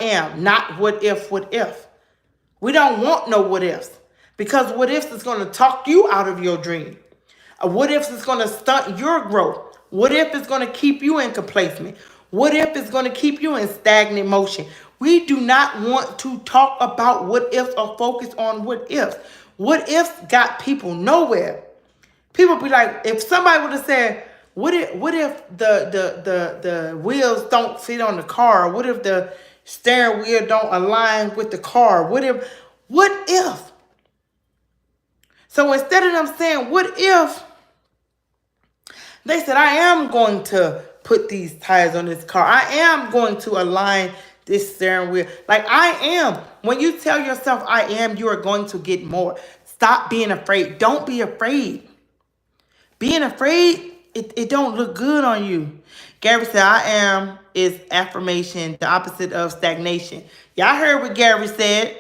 am. Not what if, what if. We don't want no what ifs, because what ifs is going to talk you out of your dream. A what ifs is going to stunt your growth. What if is going to keep you in complacement? What if is going to keep you in stagnant motion? We do not want to talk about what ifs or focus on what ifs. What ifs got people nowhere. People be like, if somebody would have said, what if the wheels don't fit on the car? What if the steering wheel don't align with the car? What if? So instead of them saying, what if, they said, I am going to put these tires on this car. I am going to align this steering wheel. Like I am. When you tell yourself I am, you are going to get more. Stop being afraid. Don't be afraid. Being afraid, it don't look good on you. Gary said, I am is affirmation, the opposite of stagnation. Y'all heard what Gary said.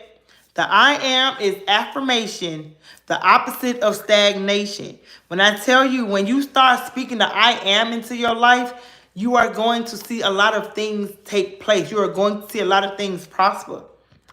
The I am is affirmation, the opposite of stagnation. When I tell you, when you start speaking the I am into your life, you are going to see a lot of things take place. You are going to see a lot of things prosper.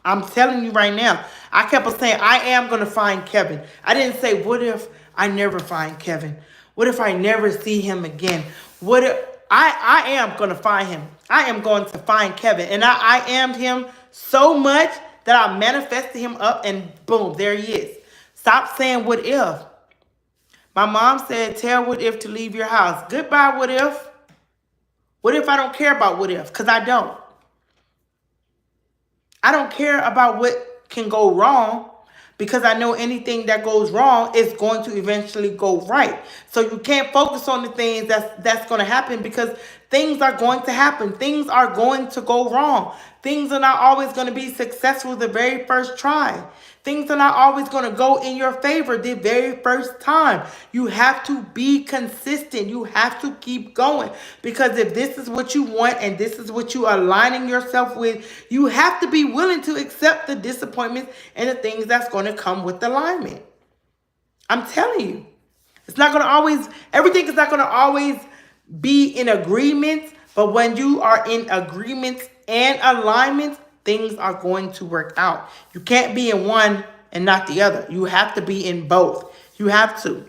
I'm telling you right now. I kept on saying, I am going to find Kevin. I didn't say, what if I never find Kevin? What if I never see him again? What if I am going to find him? I am going to find Kevin. And I ammed him so much that I manifested him up, and boom, there he is. Stop saying what if. My mom said, tell what if to leave your house. Goodbye, what if. What if I don't care about what if? Because I don't. I don't care about what can go wrong, because I know anything that goes wrong is going to eventually go right. So you can't focus on the things that's going to happen, because Things are going to happen. Things are going to go wrong. Things are not always going to be successful the very first try. Things are not always going to go in your favor the very first time. You have to be consistent. You have to keep going. Because if this is what you want and this is what you are aligning yourself with, you have to be willing to accept the disappointments and the things that's going to come with alignment. I'm telling you. It's not going to always, everything is not going to always be in agreement. But when you are in agreement and alignment, things are going to work out. You can't be in one and not the other. You have to be in both. You have to.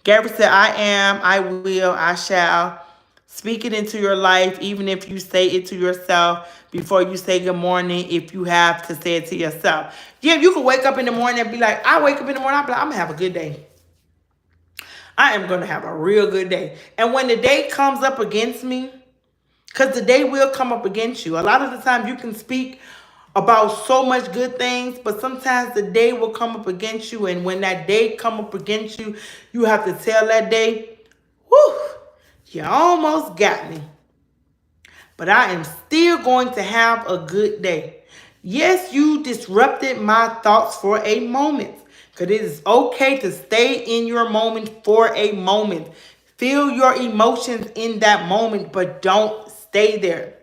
Gary said, I am, I will, I shall. Speak it into your life, even if you say it to yourself before you say good morning, if you have to say it to yourself. Yeah, you can wake up in the morning and be like, I wake up in the morning, I'm like, I'm going to have a good day. I am going to have a real good day. And when the day comes up against me, because the day will come up against you. A lot of the time you can speak about so much good things, but sometimes the day will come up against you. And when that day come up against you, you have to tell that day, whew, you almost got me. But I am still going to have a good day. Yes, you disrupted my thoughts for a moment. Because it is okay to stay in your moment for a moment. Feel your emotions in that moment, but don't stay there.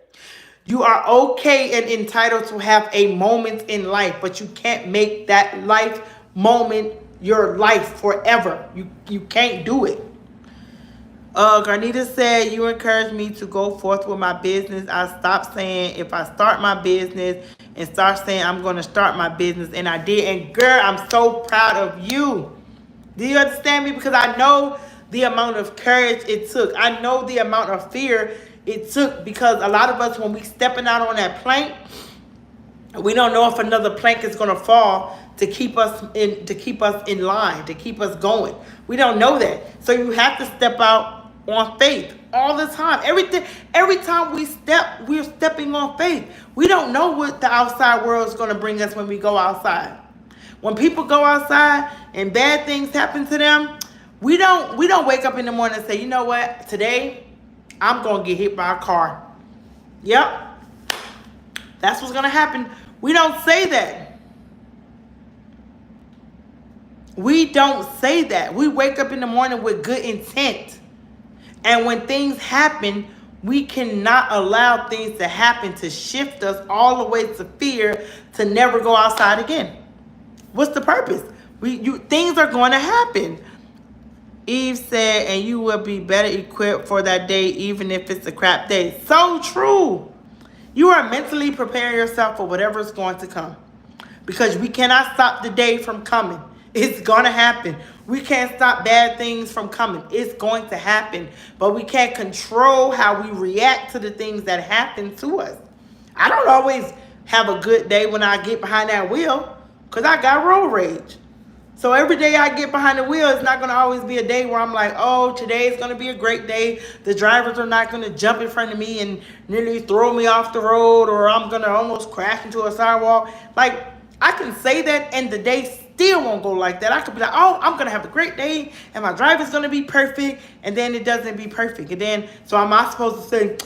You are okay and entitled to have a moment in life, but you can't make that life moment your life forever. You can't do it. Garnita said, you encouraged me to go forth with my business. I stopped saying if I start my business and start saying I'm going to start my business. And I did. And girl, I'm so proud of you. Do you understand me? Because I know the amount of courage it took. I know the amount of fear it took, because a lot of us, when we stepping out on that plank, we don't know if another plank is going to fall to keep us in line, to keep us going. We don't know that. So you have to step out on faith all the time. Every time we step, we're stepping on faith. We don't know what the outside world is going to bring us when we go outside. When people go outside and bad things happen to them, we don't wake up in the morning and say, you know what, today I'm going to get hit by a car. Yep. That's what's going to happen. We don't say that. We don't say that. We wake up in the morning with good intent. And when things happen, we cannot allow things to happen to shift us all the way to fear to never go outside again. What's the purpose? Things are going to happen. Eve said, and you will be better equipped for that day, even if it's a crap day. So true. You are mentally preparing yourself for whatever is going to come. Because we cannot stop the day from coming. It's going to happen. We can't stop bad things from coming. It's going to happen. But we can't control how we react to the things that happen to us. I don't always have a good day when I get behind that wheel, because I got road rage. So every day I get behind the wheel, it's not going to always be a day where I'm like, oh, today is going to be a great day. The drivers are not going to jump in front of me and nearly throw me off the road, or I'm going to almost crash into a sidewalk. Like, I can say that and the day still won't go like that. I could be like, oh, I'm going to have a great day and my driver's going to be perfect. And then it doesn't be perfect. And then, so am I supposed to say,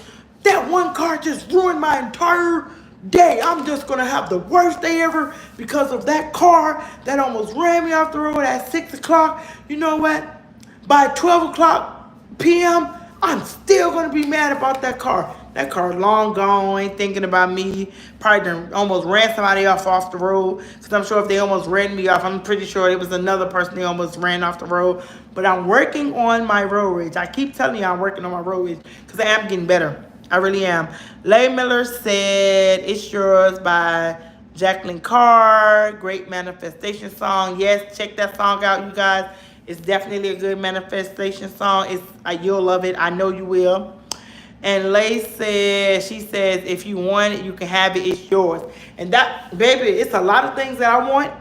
that one car just ruined my entire day. I'm just going to have the worst day ever because of that car that almost ran me off the road at 6 o'clock. You know what? By 12 o'clock p.m., I'm still going to be mad about that car. That car long gone, ain't thinking about me. Probably done almost ran somebody off the road. Because I'm sure if they almost ran me off, I'm pretty sure it was another person they almost ran off the road. But I'm working on my road rage. I keep telling you I'm working on my road rage because I am getting better. I really am. Lay Miller said, It's Yours by Jacqueline Carr. Great manifestation song. Yes, check that song out, you guys. It's definitely a good manifestation song. You'll love it. I know you will. And Lay said, she says, if you want it, you can have it. It's yours. And that, baby, it's a lot of things that I want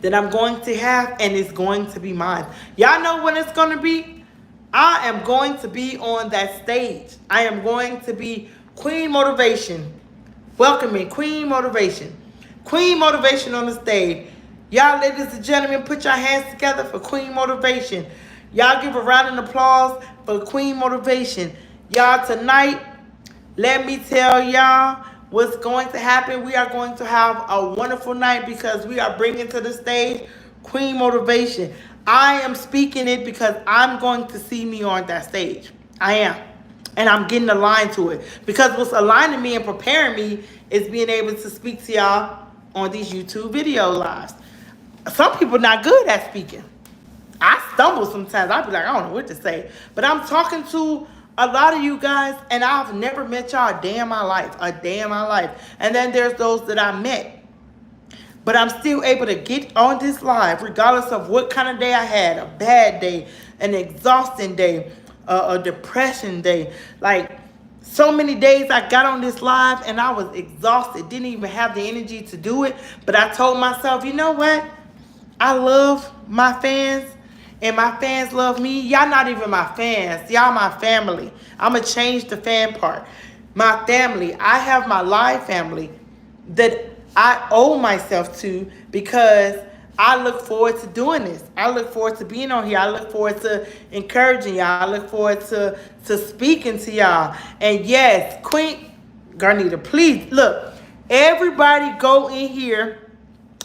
that I'm going to have, and it's going to be mine. Y'all know when it's going to be? I am going to be on that stage. I am going to be Queen Motivation. Welcome me, Queen Motivation. Queen Motivation on the stage. Y'all ladies and gentlemen, put your hands together for Queen Motivation. Y'all give a round of applause for Queen Motivation. Y'all, tonight, let me tell y'all what's going to happen. We are going to have a wonderful night because we are bringing to the stage Queen Motivation. I am speaking it because I'm going to see me on that stage. I am. And I'm getting aligned to it. Because what's aligning me and preparing me is being able to speak to y'all on these YouTube video lives. Some people not good at speaking. I stumble sometimes. I'll be like, I don't know what to say. But I'm talking to a lot of you guys, and I've never met y'all a day in my life. A day in my life. And then there's those that I met. But I'm still able to get on this live, regardless of what kind of day I had. A bad day, an exhausting day, a depression day. Like, so many days I got on this live, and I was exhausted. Didn't even have the energy to do it. But I told myself, you know what? I love my fans. And my fans love me. Y'all not even my fans. Y'all my family. I'm going to change the fan part. My family. I have my live family that I owe myself to because I look forward to doing this. I look forward to being on here. I look forward to encouraging y'all. I look forward to speaking to y'all. And yes, Queen Garnita, please, look, everybody go in here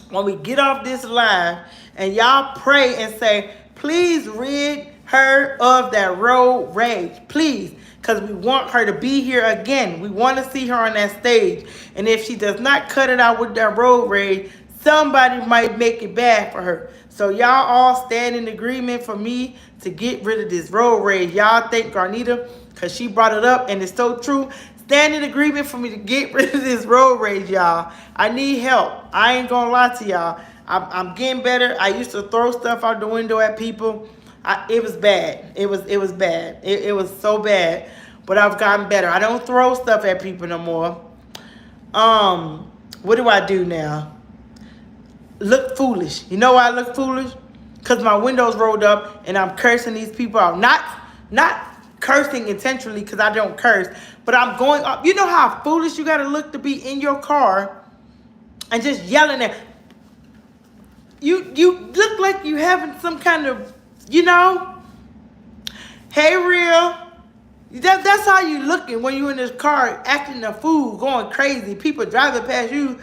when we get off this live and y'all pray and say, please rid her of that road rage. Please. Because we want her to be here again. We want to see her on that stage. And if she does not cut it out with that road rage, somebody might make it bad for her. So y'all all stand in agreement for me to get rid of this road rage. Y'all thank Garnita because she brought it up and it's so true. Stand in agreement for me to get rid of this road rage, y'all. I need help. I ain't going to lie to y'all. I'm getting better. I used to throw stuff out the window at people. It was bad. It was bad. It was so bad. But I've gotten better. I don't throw stuff at people no more. What do I do now? Look foolish. You know why I look foolish? Because my window's rolled up and I'm cursing these people out. Not cursing intentionally because I don't curse. But I'm going up. You know how foolish you got to look to be in your car and just yelling at. You look like you having some kind of, you know, hey, real. That's how you looking when you in this car acting a fool, going crazy. People driving past you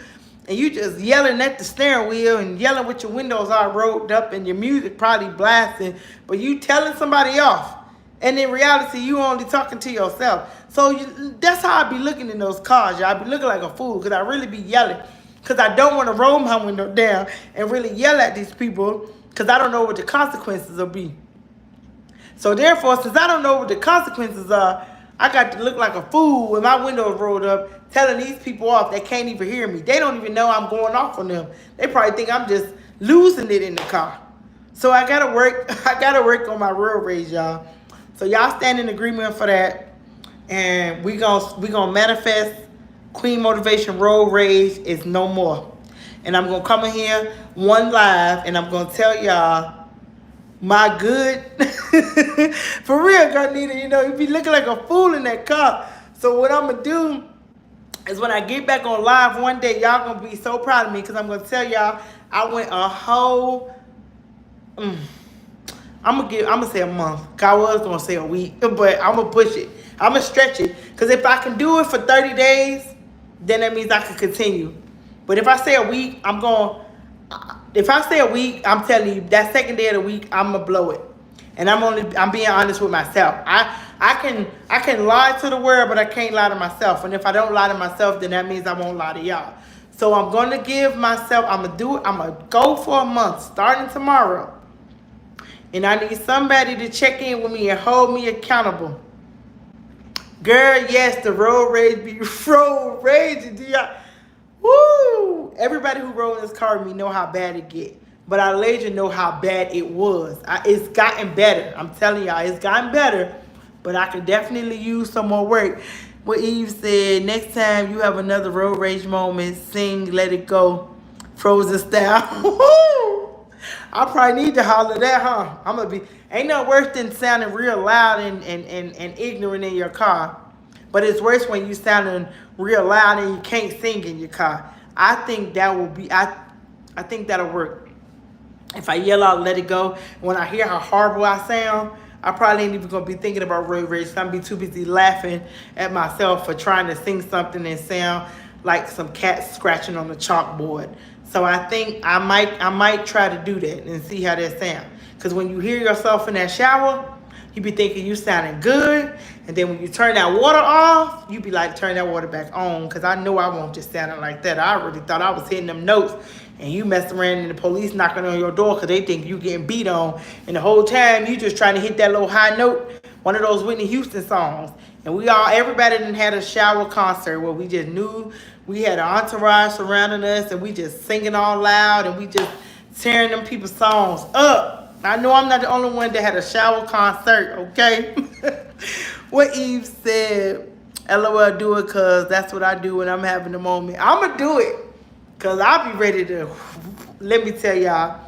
and you just yelling at the steering wheel and yelling with your windows all rolled up and your music probably blasting, but you telling somebody off. And in reality, you only talking to yourself. So that's how I be looking in those cars, y'all. I be looking like a fool because I really be yelling. Because I don't want to roll my window down and really yell at these people because I don't know what the consequences will be. So therefore, since I don't know what the consequences are, I got to look like a fool with my windows rolled up telling these people off that can't even hear me. They don't even know I'm going off on them. They probably think I'm just losing it in the car. So I got to work on my road rage, y'all. So y'all stand in agreement for that. And we gonna manifest Queen Motivation road rage is no more. And I'm going to come in here one live and I'm going to tell y'all my good. For real, Garnita, you know, you be looking like a fool in that car. So what I'm going to do is when I get back on live one day, y'all going to be so proud of me because I'm going to tell y'all I went a whole, I'm going to say a month. I was going to say a week, but I'm going to push it. I'm going to stretch it because if I can do it for 30 days, then that means I can continue. But if I say a week, if I say a week, I'm telling you, that second day of the week, I'm gonna blow it. And I'm being honest with myself. I can lie to the world, but I can't lie to myself. And if I don't lie to myself, then that means I won't lie to y'all. So I'm gonna give myself, I'm gonna go for a month, starting tomorrow. And I need somebody to check in with me and hold me accountable. Girl, yes, the road rage be road raging. Woo! Everybody who rode in this car with me know how bad it get. But I let you know how bad it was. It's gotten better. I'm telling y'all, it's gotten better. But I could definitely use some more work. What Eve said, next time you have another road rage moment, sing Let It Go, Frozen style. I probably need to holler that, huh? Ain't no worse than sounding real loud and ignorant in your car. But it's worse when you sounding real loud and you can't sing in your car. I think that will be, I think that'll work. If I yell out, let it go, when I hear how horrible I sound, I probably ain't even gonna be thinking about road rage. I'm gonna be too busy laughing at myself for trying to sing something and sound like some cat scratching on the chalkboard. So I think I might try to do that and see how that sounds. Cause when you hear yourself in that shower, you be thinking you sounding good, and then when you turn that water off, you be like, turn that water back on. Cause I know I won't just sounding like that. I already thought I was hitting them notes, and you messing around and the police knocking on your door because they think you getting beat on, and the whole time you just trying to hit that little high note, one of those Whitney Houston songs. And everybody done had a shower concert where we just knew we had an entourage surrounding us, and we just singing all loud, and we just tearing them people's songs up. I know I'm not the only one that had a shower concert, okay? What Eve said, LOL, do it because that's what I do when I'm having a moment. I'm going to do it because I'll be ready to, let me tell y'all,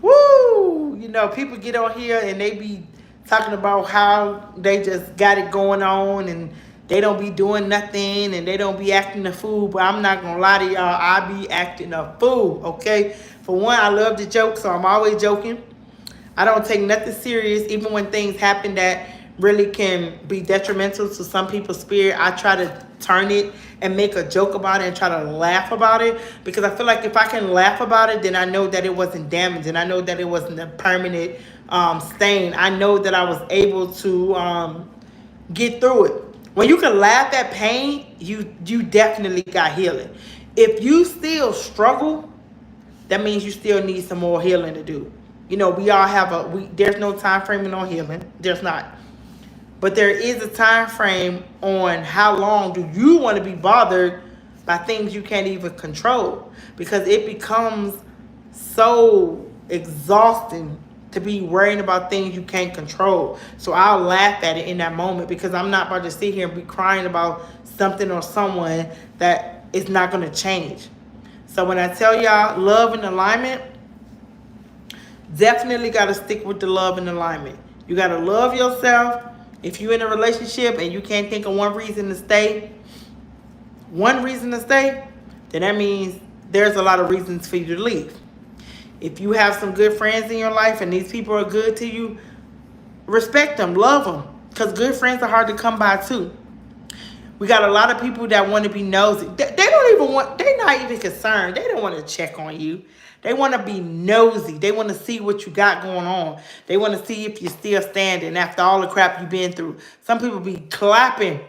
woo! You know, people get on here and they be talking about how they just got it going on and they don't be doing nothing and they don't be acting a fool. But I'm not going to lie to y'all, I be acting a fool, okay? For one, I love to joke, so I'm always joking. I don't take nothing serious, even when things happen that really can be detrimental to some people's spirit. I try to turn it and make a joke about it and try to laugh about it, because I feel like if I can laugh about it, then I know that it wasn't damaged, and I know that it wasn't a permanent stain. I know that I was able to get through it. When you can laugh at pain, you definitely got healing. If you still struggle, that means you still need some more healing to do. You know, we all have there's no time frame on healing. There's not. But there is a time frame on how long do you want to be bothered by things you can't even control. Because it becomes so exhausting to be worrying about things you can't control. So I'll laugh at it in that moment, because I'm not about to sit here and be crying about something or someone that is not going to change. So when I tell y'all love and alignment, definitely got to stick with the love and alignment. You got to love yourself. If you're in a relationship and you can't think of one reason to stay, then that means there's a lot of reasons for you to leave. If you have some good friends in your life and these people are good to you, respect them, love them, because good friends are hard to come by too. We got a lot of people that want to be nosy. They're not even concerned. They don't want to check on you. They want to be nosy. They want to see what you got going on. They want to see if you're still standing after all the crap you've been through. Some people be clapping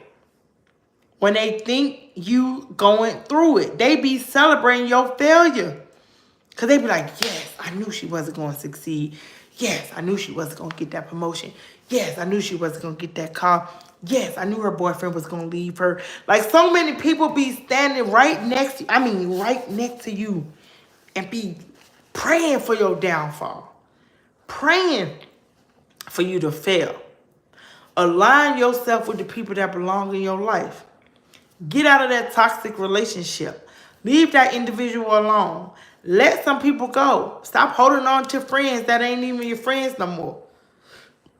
when they think you going through it. They be celebrating your failure. Because they be like, yes, I knew she wasn't going to succeed. Yes, I knew she wasn't going to get that promotion. Yes, I knew she wasn't going to get that car. Yes, I knew her boyfriend was going to leave her. Like, so many people be standing right next to you and be praying for your downfall, praying for you to fail. Align yourself with the people that belong in your life. Get out of that toxic relationship. Leave that individual alone. Let some people go. Stop holding on to friends that ain't even your friends no more.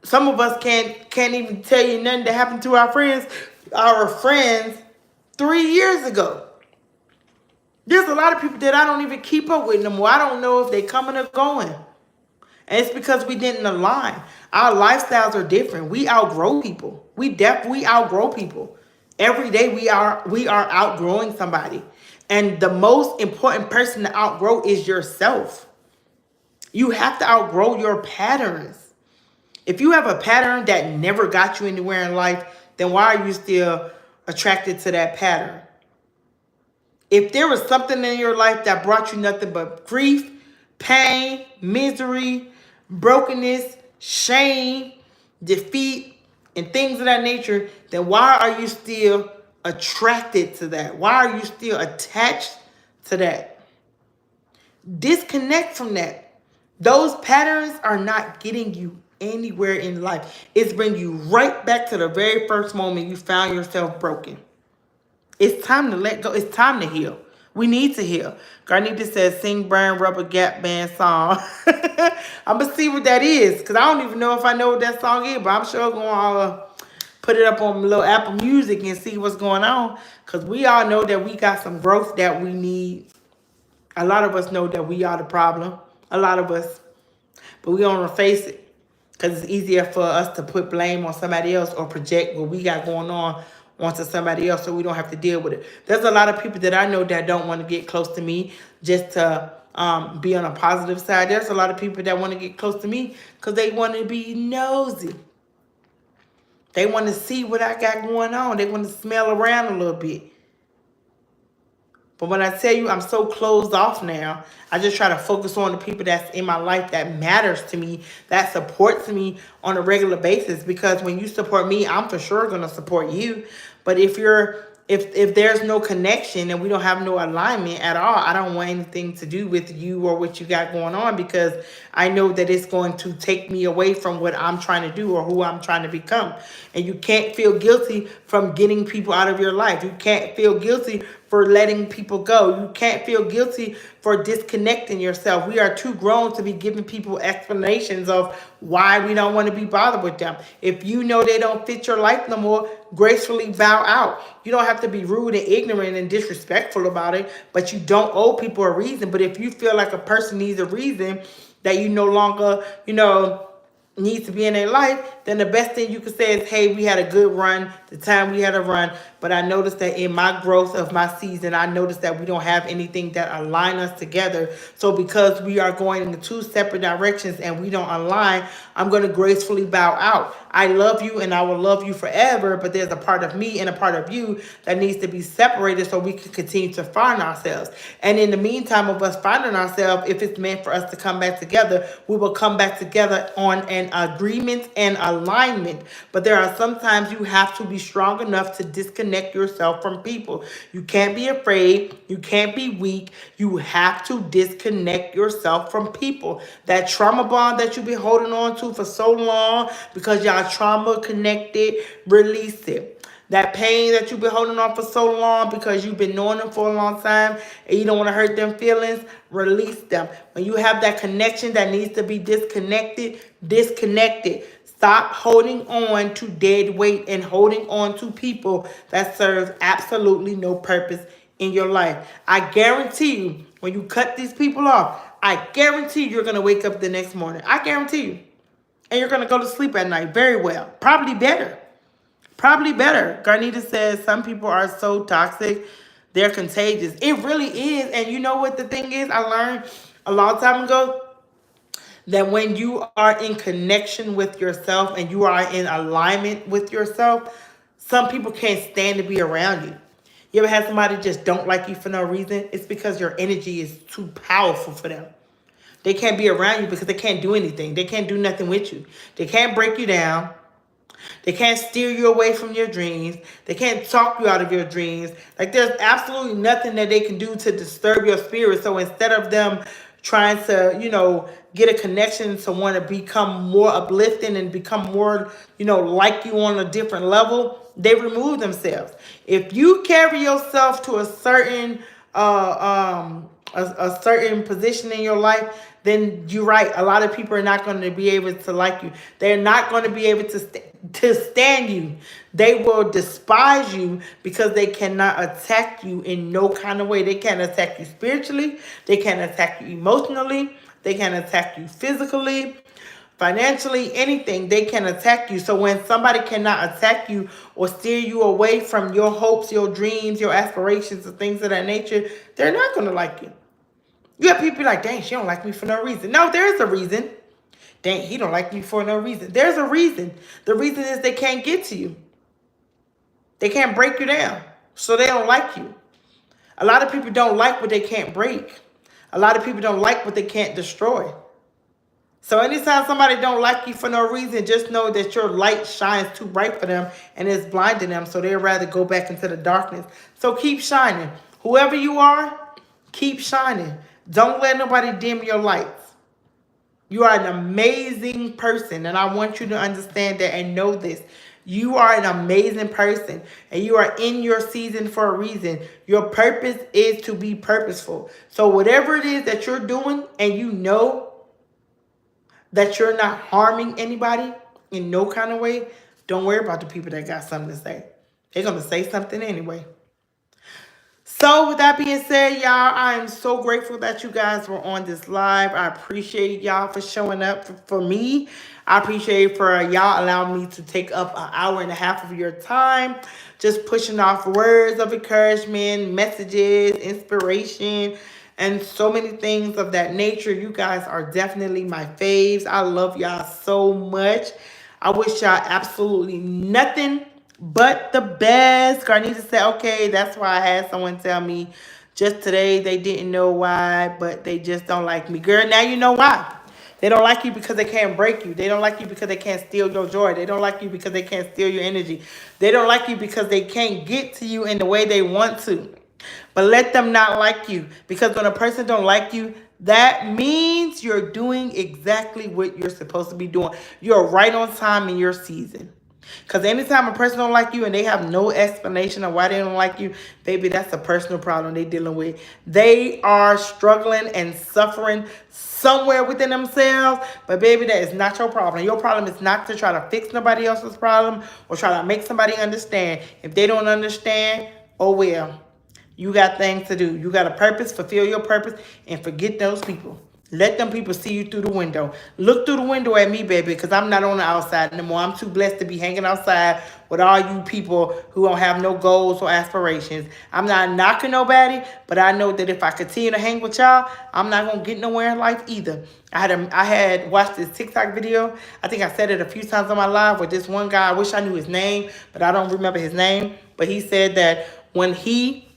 Some of us can't even tell you nothing that happened to our friends 3 years ago. There's a lot of people that I don't even keep up with no more. I don't know if they coming or going. And it's because we didn't align. Our lifestyles are different. We outgrow people. We outgrow people. Every day we are outgrowing somebody. And the most important person to outgrow is yourself. You have to outgrow your patterns. If you have a pattern that never got you anywhere in life, then why are you still attracted to that pattern? If there was something in your life that brought you nothing but grief, pain, misery, brokenness, shame, defeat, and things of that nature, then why are you still attracted to that? Why are you still attached to that? Disconnect from that. Those patterns are not getting you anywhere in life. It's bringing you right back to the very first moment you found yourself broken. It's time to let go. It's time to heal. We need to heal. Garnita says, sing Brian Rubber Gap Band song. I'm going to see what that is, because I don't even know if I know what that song is, but I'm sure going to put it up on little Apple Music and see what's going on, because we all know that we got some growth that we need. A lot of us know that we are the problem. A lot of us. But we don't want to face it. Because it's easier for us to put blame on somebody else or project what we got going on onto somebody else so we don't have to deal with it. There's a lot of people that I know that don't want to get close to me just to be on a positive side. There's a lot of people that want to get close to me because they want to be nosy. They want to see what I got going on. They want to smell around a little bit. But when I tell you I'm so closed off now, I just try to focus on the people that's in my life that matters to me, that supports me on a regular basis. Because when you support me, I'm for sure going to support you. But if there's no connection and we don't have no alignment at all, I don't want anything to do with you or what you got going on, because I know that it's going to take me away from what I'm trying to do or who I'm trying to become. And you can't feel guilty from getting people out of your life. You can't feel guilty for letting people go. You can't feel guilty for disconnecting yourself. We are too grown to be giving people explanations of why we don't want to be bothered with them. If you know they don't fit your life no more, gracefully bow out. You don't have to be rude and ignorant and disrespectful about it, but you don't owe people a reason. But if you feel like a person needs a reason that you no longer, needs to be in their life, then the best thing you can say is, hey, we had a good run, the time we had a run, but I noticed that in my growth of my season, I noticed that we don't have anything that align us together. So because we are going in two separate directions and we don't align, I'm going to gracefully bow out. I love you and I will love you forever, but there's a part of me and a part of you that needs to be separated so we can continue to find ourselves. And in the meantime of us finding ourselves, if it's meant for us to come back together, we will come back together on an agreement and alignment. But there are sometimes you have to be strong enough to disconnect yourself from people. You can't be afraid. You can't be weak. You have to disconnect yourself from people. That trauma bond that you've been holding on to for so long because y'all trauma connected, release it. That pain that you've been holding on for so long because you've been knowing them for a long time and you don't want to hurt them feelings, release them. When you have that connection that needs to be disconnected, disconnect it. Stop holding on to dead weight and holding on to people that serve absolutely no purpose in your life. I guarantee you, when you cut these people off, I guarantee you're going to wake up the next morning. I guarantee you. And you're going to go to sleep at night very well. Probably better. Probably better. Garnita says some people are so toxic, they're contagious. It really is. And you know what the thing is? I learned a long time ago that when you are in connection with yourself and you are in alignment with yourself, some people can't stand to be around you. You ever had somebody just don't like you for no reason? It's because your energy is too powerful for them. They can't be around you because they can't do anything. They can't do nothing with you. They can't break you down. They can't steer you away from your dreams. They can't talk you out of your dreams. Like, there's absolutely nothing that they can do to disturb your spirit. So instead of them trying to, get a connection to want to become more uplifting and become more, like you on a different level, they remove themselves. If you carry yourself to a certain a certain position in your life, then you're right. A lot of people are not going to be able to like you. They're not going to be able to stand you. They will despise you because they cannot attack you in no kind of way. They can't attack you spiritually. They can't attack you emotionally. They can't attack you physically, financially, anything. They can attack you. So when somebody cannot attack you or steer you away from your hopes, your dreams, your aspirations, and things of that nature, they're not going to like you. You have people like, dang, she don't like me for no reason. No, there is a reason. Dang, he don't like me for no reason. There's a reason. The reason is they can't get to you. They can't break you down. So they don't like you. A lot of people don't like what they can't break. A lot of people don't like what they can't destroy. So anytime somebody don't like you for no reason, just know that your light shines too bright for them and it's blinding them. So they'd rather go back into the darkness. So keep shining. Whoever you are, keep shining. Don't let nobody dim your lights. You are an amazing person, and I want you to understand that and know this. You are an amazing person, and you are in your season for a reason. Your purpose is to be purposeful. So whatever it is that you're doing, and you know that you're not harming anybody in no kind of way, don't worry about the people that got something to say. They're going to say something anyway. So with that being said, y'all, I am so grateful that you guys were on this live. I appreciate y'all for showing up for me. I appreciate for y'all allowing me to take up an hour and a half of your time, just pushing off words of encouragement, messages, inspiration, and so many things of that nature. You guys are definitely my faves. I love y'all so much. I wish y'all absolutely nothing but the best. Garnita said, okay, that's why I had someone tell me just today they didn't know why, but they just don't like me. Girl, now you know why. They don't like you because they can't break you. They don't like you because they can't steal your joy. They don't like you because they can't steal your energy. They don't like you because they can't get to you in the way they want to. But let them not like you, because when a person don't like you, that means you're doing exactly what you're supposed to be doing. You're right on time in your season. Because anytime a person don't like you and they have no explanation of why they don't like you, baby, that's a personal problem they dealing with. They are struggling and suffering somewhere within themselves. But baby, that is not your problem. Your problem is not to try to fix nobody else's problem or try to make somebody understand. If they don't understand, oh well. You got things to do. You got a purpose. Fulfill your purpose and forget those people. Let them people see you through the window. Look through the window at me, baby, because I'm not on the outside anymore. I'm too blessed to be hanging outside with all you people who don't have no goals or aspirations. I'm not knocking nobody, but I know that if I continue to hang with y'all, I'm not going to get nowhere in life either. I had watched this TikTok video. I think I said it a few times on my live with this one guy. I wish I knew his name, but I don't remember his name. But he said that when he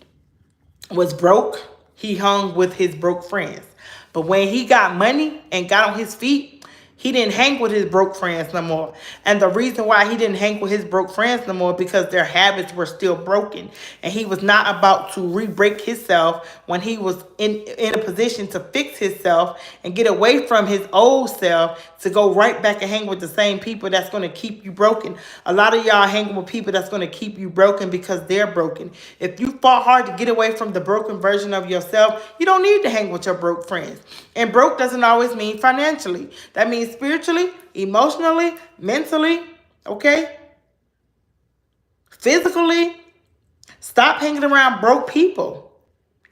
was broke, he hung with his broke friends. But when he got money and got on his feet, he didn't hang with his broke friends no more. And the reason why he didn't hang with his broke friends no more, because their habits were still broken. And he was not about to re-break himself when he was in a position to fix himself and get away from his old self to go right back and hang with the same people that's going to keep you broken. A lot of y'all hanging with people that's going to keep you broken because they're broken. If you fought hard to get away from the broken version of yourself, you don't need to hang with your broke friends. And broke doesn't always mean financially. That means spiritually, emotionally, mentally, okay? Physically. Stop hanging around broke people.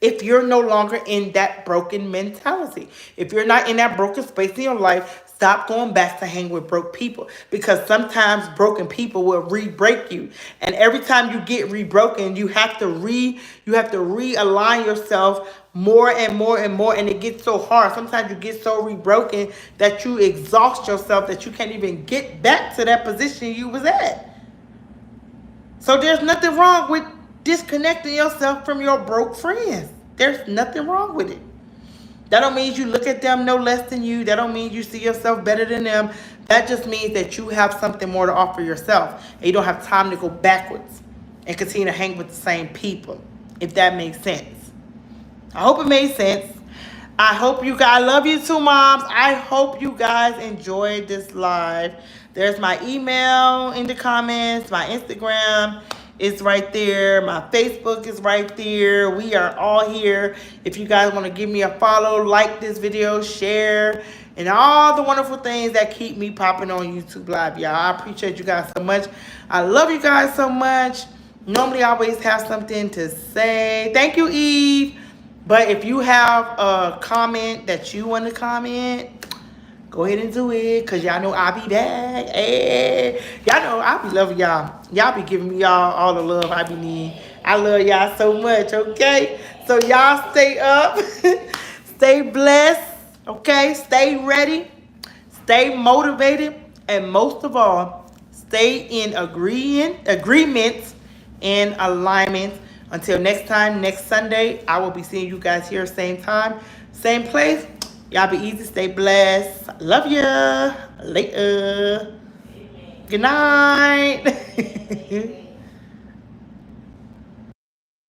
If you're no longer in that broken mentality, if you're not in that broken space in your life, stop going back to hang with broke people, because sometimes broken people will re-break you. And every time you get re-broken, you have to realign yourself more and more and more, and it gets so hard. Sometimes you get so re-broken that you exhaust yourself that you can't even get back to that position you was at. So there's nothing wrong with disconnecting yourself from your broke friends. There's nothing wrong with it. That don't mean you look at them no less than you. That don't mean you see yourself better than them. That just means that you have something more to offer yourself, and you don't have time to go backwards and continue to hang with the same people, if that makes sense. I hope it made sense. I hope you guys, I love you too, moms. I hope you guys enjoyed this live. There's my email in the comments. My Instagram is right there. My Facebook is right there. We are all here. If you guys want to give me a follow, like this video, share, and all the wonderful things that keep me popping on YouTube Live, y'all. I appreciate you guys so much. I love you guys so much. Normally I always have something to say. Thank you, Eve. But if you have a comment that you want to comment, go ahead and do it, because y'all know I'll be back. Hey, y'all know I'll be loving y'all. Y'all be giving me y'all all the love I be needing. I love y'all so much, okay? So y'all stay up, stay blessed, okay? Stay ready, stay motivated, and most of all, stay in agreement and alignment. Until next time, next Sunday, I will be seeing you guys here, same time, same place. Y'all be easy, stay blessed. Love ya. Later. Good night.